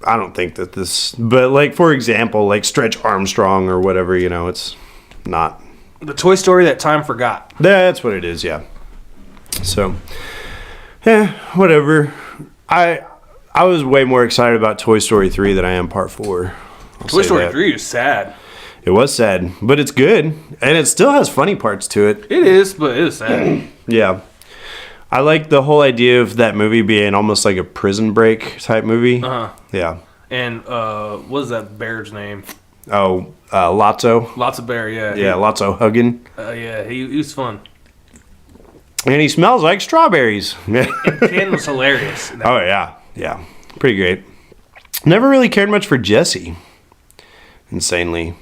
I don't think that this, but for example, Stretch Armstrong or whatever, it's not. The Toy Story that time forgot. That's what it is, yeah. So, whatever. I was way more excited about Toy Story 3 than I am Part 4. Toy Story 3 is sad. It was sad, but it's good. And it still has funny parts to it. It is, but it is sad. Yeah. I like the whole idea of that movie being almost like a prison break type movie. Uh-huh. Yeah. And what is that bear's name? Oh, Lotso. Lotso Bear, yeah. Yeah, Lotso Huggin. Yeah, he was fun. And he smells like strawberries. And Ken was hilarious. Oh, yeah. Yeah. Pretty great. Never really cared much for Jessie. Insanely.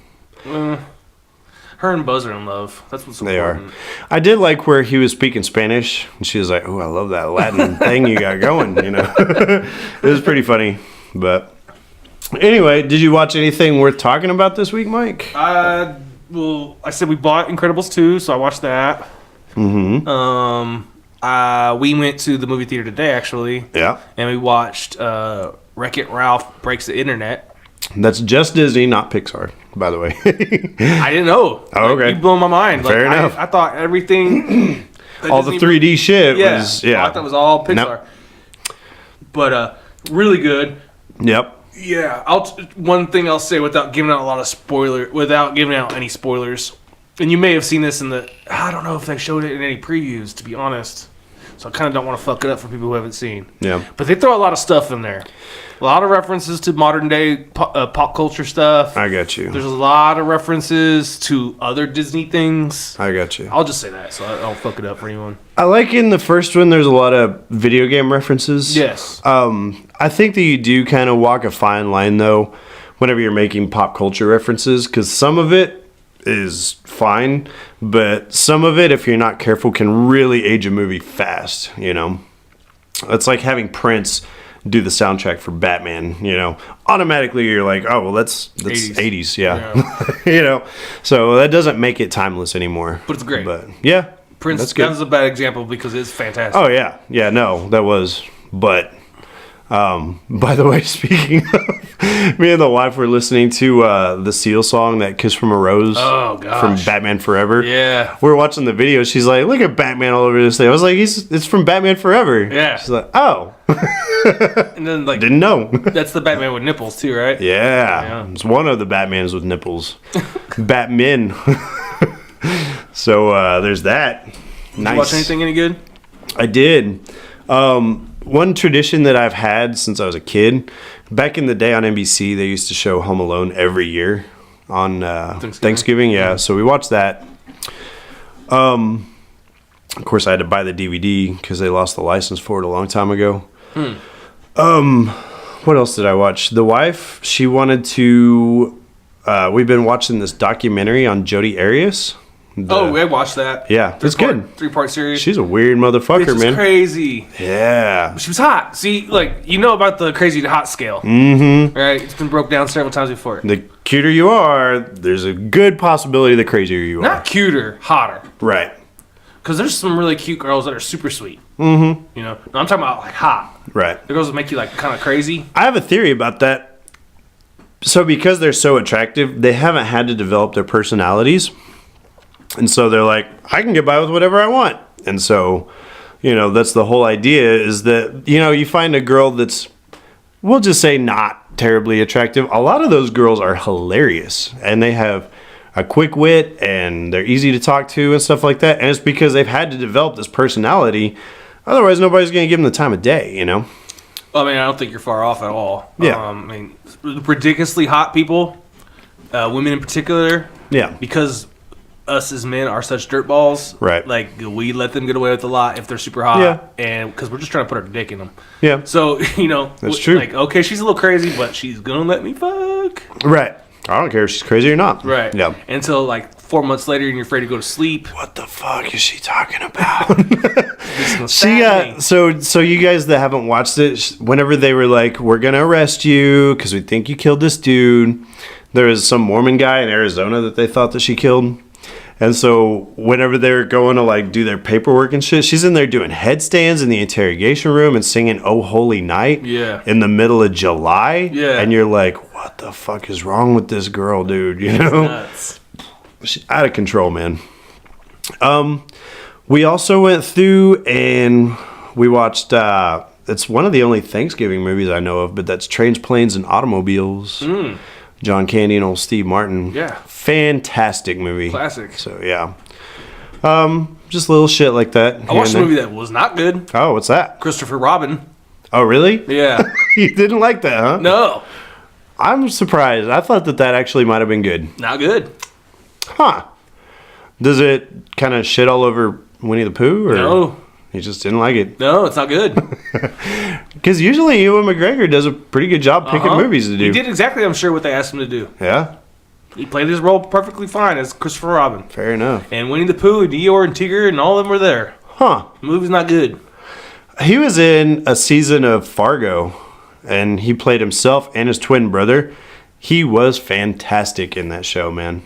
Her and Buzz are in love. That's what's They important. are. I did like where he was speaking Spanish, and she was like, "Oh, I love that Latin thing you got going." You know, it was pretty funny. But anyway, did you watch anything worth talking about this week, Mike? Well, I said we bought Incredibles 2, so I watched that. Mm-hmm. We went to the movie theater today, actually. Yeah. And we watched Wreck-It Ralph Breaks the Internet. That's just Disney, not Pixar, by the way. I didn't know. Oh, okay. You blew my mind. Fair enough. I thought everything... all the 3D shit was... Yeah. I thought it was all Pixar. Nope. But really good. Yep. Yeah. One thing I'll say without giving out any spoilers, and you may have seen this I don't know if they showed it in any previews, to be honest. So I kind of don't want to fuck it up for people who haven't seen. Yeah. But they throw a lot of stuff in there. A lot of references to modern day pop culture stuff. I got you. There's a lot of references to other Disney things. I got you. I'll just say that so I don't fuck it up for anyone. I like in the first one, there's a lot of video game references. Yes. I think that you do kind of walk a fine line, though, whenever you're making pop culture references, because some of it is fine, but some of it, if you're not careful, can really age a movie fast, you know? It's like having Prince do the soundtrack for Batman, you know? Automatically, you're like, oh, well, that's 80s, yeah. You know? So that doesn't make it timeless anymore. But it's great. But, yeah. Prince, that's good. that was a bad example because it's fantastic. Oh, yeah. Yeah, no, that was. But, by the way, speaking of, me and the wife were listening to the Seal song, that Kiss from a Rose. Oh, gosh. From Batman Forever. Yeah. We were watching the video. She's like, look at Batman all over this thing. I was like, it's from Batman Forever. Yeah. She's like, oh. And then, like, didn't know. That's the Batman with nipples, too, right? Yeah. It's one of the Batmans with nipples. Batman. So, there's that. Did Nice. you watch anything any good? I did. One tradition that I've had since I was a kid, back in the day on NBC, they used to show Home Alone every year on Thanksgiving. Yeah, so we watched that. Of course, I had to buy the DVD because they lost the license for it a long time ago. What else did I watch? The wife, she wanted to... we've been watching this documentary on Jodi Arias. I watched that. Yeah, it's good. 3-part series. She's a weird motherfucker, Bitch is man. crazy. Yeah. She was hot. See, like, you know about the crazy to hot scale. Mm-hmm. Right? It's been broke down several times before. The cuter you are, there's a good possibility the crazier you are. Not cuter, hotter. Right. Because there's some really cute girls that are super sweet. Mm-hmm. You know? No, I'm talking about, like, hot. Right. The girls that make you, like, kind of crazy. I have a theory about that. So because they're so attractive, they haven't had to develop their personalities. And so they're like, I can get by with whatever I want. And so, you know, that's the whole idea, is that, you know, you find a girl that's, we'll just say, not terribly attractive. A lot of those girls are hilarious. And they have a quick wit and they're easy to talk to and stuff like that. And it's because they've had to develop this personality. Otherwise, nobody's going to give them the time of day, you know? I mean, I don't think you're far off at all. Yeah. I mean, ridiculously hot people, women in particular. Yeah. Because us as men are such dirtballs. Right. Like, we let them get away with a lot if they're super hot. Yeah. And because we're just trying to put our dick in them. Yeah. So, you know. That's true. Like, okay, she's a little crazy, but she's going to let me fuck. Right. I don't care if she's crazy or not. Right. Yeah. Until, like, 4 months later and you're afraid to go to sleep. What the fuck is she talking about? She, so you guys that haven't watched it, whenever they were like, we're going to arrest you because we think you killed this dude, there was some Mormon guy in Arizona that they thought that she killed. And so whenever they were going to, like, do their paperwork and shit, she's in there doing headstands in the interrogation room and singing Oh Holy Night in the middle of July. Yeah. And you're like, what the fuck is wrong with this girl, dude? You know? Nuts. She's out of control, man. We also went through and we watched, it's one of the only Thanksgiving movies I know of, but that's Trains, Planes, and Automobiles. John Candy and old Steve Martin. Yeah. Fantastic movie. Classic. So, yeah. Just little shit like that. I watched a movie that was not good. Oh, what's that? Christopher Robin. Oh, really? Yeah. You didn't like that, huh? No. I'm surprised. I thought that actually might have been good. Not good. Huh. Does it kind of shit all over Winnie the Pooh? Or No. You just didn't like it? No, it's not good. Because usually Ewan McGregor does a pretty good job picking movies to do. He did exactly, I'm sure, what they asked him to do. Yeah? He played his role perfectly fine as Christopher Robin. Fair enough. And Winnie the Pooh and Eeyore and Tigger and all of them were there. Huh. The movie's not good. He was in a season of Fargo, and he played himself and his twin brother. He was fantastic in that show, man.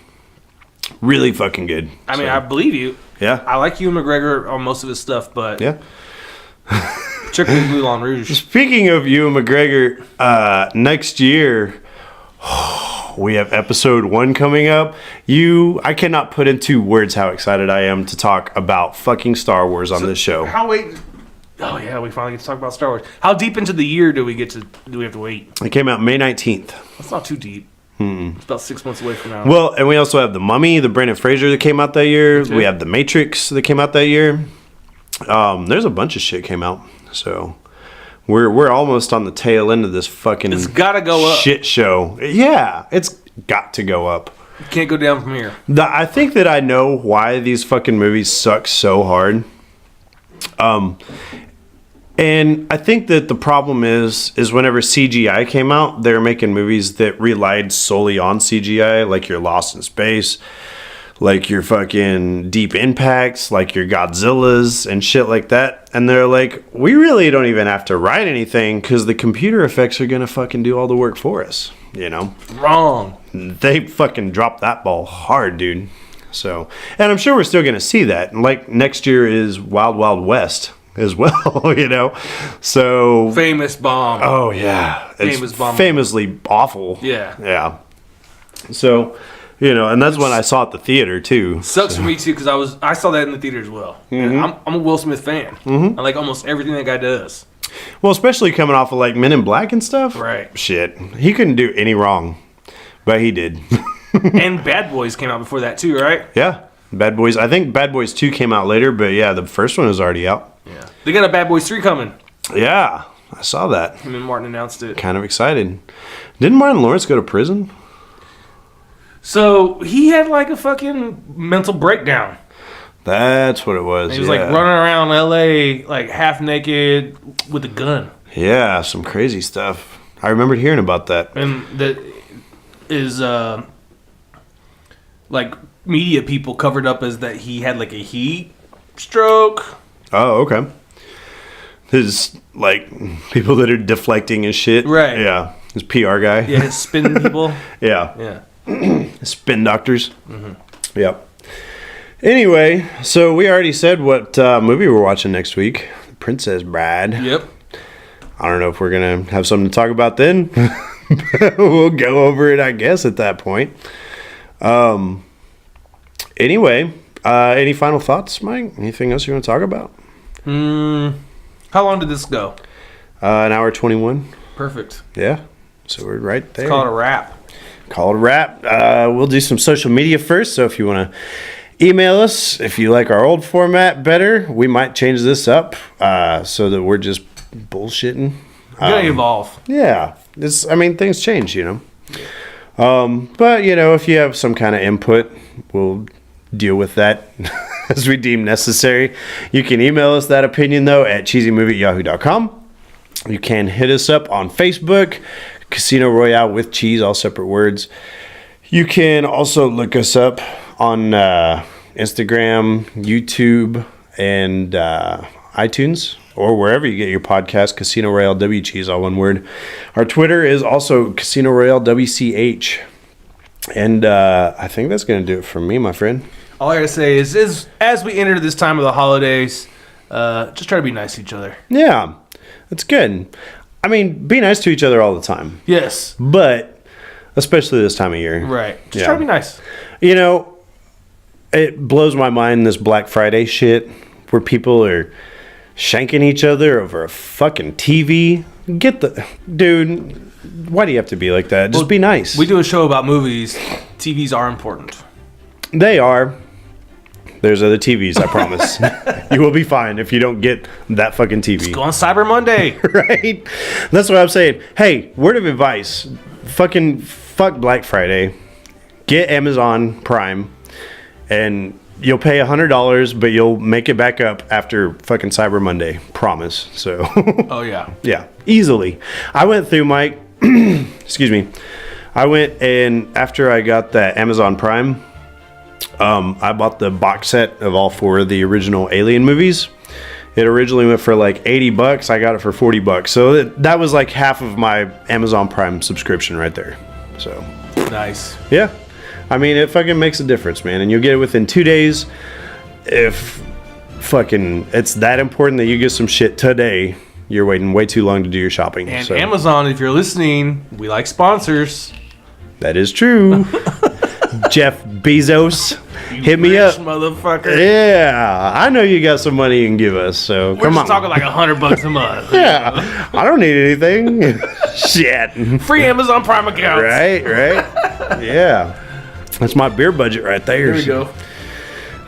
Really fucking good. I mean, I believe you. Yeah. I like Ewan McGregor on most of his stuff, but Yeah. particularly Moulin Rouge. Speaking of Ewan McGregor, next year we have episode 1 coming up. I cannot put into words how excited I am to talk about fucking Star Wars on this show. Oh yeah, we finally get to talk about Star Wars. How deep into the year do we have to wait? It came out May 19th. That's not too deep. It's about 6 months away from now. Well, and we also have The Mummy, the Brendan Fraser that came out that year. Okay. We have The Matrix that came out that year. There's a bunch of shit came out. So we're almost on the tail end of this fucking It's gotta go up. shit show. Yeah, it's got to go up. You can't go down from here. I think that I know why these fucking movies suck so hard. And I think that the problem is whenever CGI came out, they were making movies that relied solely on CGI, like your Lost in Space, like your fucking Deep Impacts, like your Godzillas and shit like that. And they're like, we really don't even have to write anything because the computer effects are going to fucking do all the work for us, you know? Wrong. They fucking dropped that ball hard, dude. So, and I'm sure we're still going to see that. Like next year is Wild Wild West as well, you know? So. Famous bomb. Oh, yeah. Famous bomb. Famously awful. Yeah. Yeah. So, you know, and that's when I saw it at the theater, too. Sucks for me too because I saw that in the theater as well. I'm a Will Smith fan. I like almost everything that guy does. Well, especially coming off of like Men in Black and stuff. Right. Shit. He couldn't do any wrong, but he did. And Bad Boys came out before that too, right? Yeah. Bad Boys. I think Bad Boys 2 came out later, but yeah, the first one is already out. Yeah. They got a Bad Boys 3 coming. Yeah. I saw that. Him and Martin announced it. Kind of excited. Didn't Martin Lawrence go to prison? So he had like a fucking mental breakdown. That's what it was. He was like running around LA like half naked with a gun. Yeah, some crazy stuff. I remembered hearing about that. And that is like media people covered up as that he had like a heat stroke. Oh, okay. His like people that are deflecting his shit. Right. Yeah. His PR guy. Yeah, his spin people. Yeah. Yeah. Spin doctors. Yep. Anyway, so we already said what movie we're watching next week. Princess Bride. Yep. I don't know if we're going to have something to talk about then. We'll go over it, I guess, at that point. Anyway, any final thoughts, Mike? Anything else you want to talk about? How long did this go? An hour 21. Perfect. Yeah. So we're right there. Let's call it a wrap. Call it a wrap. We'll do some social media first. So if you want to email us, if you like our old format better, we might change this up so that we're just bullshitting. Gonna evolve. Yeah. Things change, you know. But, you know, if you have some kind of input, we'll deal with that as we deem necessary. You can email us that opinion, though, at cheesymovie@yahoo.com. You can hit us up on Facebook, Casino Royale with cheese, all separate words. You can also look us up on Instagram, YouTube, and iTunes, or wherever you get your podcast, Casino Royale W Cheese, all one word. Our Twitter is also Casino Royale WCH. And I think that's going to do it for me, my friend. All I gotta say is as we enter this time of the holidays, just try to be nice to each other. Yeah, that's good. I mean, be nice to each other all the time. Yes. But especially this time of year. Right. Just try to be nice. You know, it blows my mind, this Black Friday shit, where people are shanking each other over a fucking TV. Dude, why do you have to be like that? Just be nice. We do a show about movies. TVs are important. They are. There's other TVs, I promise. You will be fine if you don't get that fucking TV. Go on Cyber Monday. Right? That's what I'm saying. Hey, word of advice. Fuck Black Friday. Get Amazon Prime. And you'll pay $100, but you'll make it back up after fucking Cyber Monday. Promise. So. Oh, yeah. Yeah. Easily. I went through, Mike. Excuse me. I went and after I got that Amazon Prime, I bought the box set of all 4 of the original Alien movies. It originally went for like $80. I got it for $40. So that was like half of my Amazon Prime subscription right there. So Nice. yeah, I mean it fucking makes a difference, man. And you'll get it within 2 days. If fucking it's that important that you get some shit today, you're waiting way too long to do your shopping. And so. Amazon, if you're listening, we like sponsors. That is true. Jeff Bezos, hit me up, motherfucker. Yeah, I know you got some money you can give us, so We're come just on. talking like $100 a month. Yeah, I don't need anything. Shit. Free Amazon Prime accounts. Right. Yeah, that's my beer budget right there. There we go.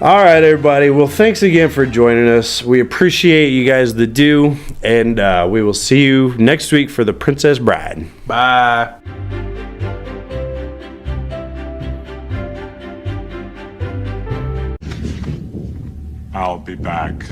All right, everybody. Well, thanks again for joining us. We appreciate you guys that do, and we will see you next week for The Princess Bride. Bye. I'll be back.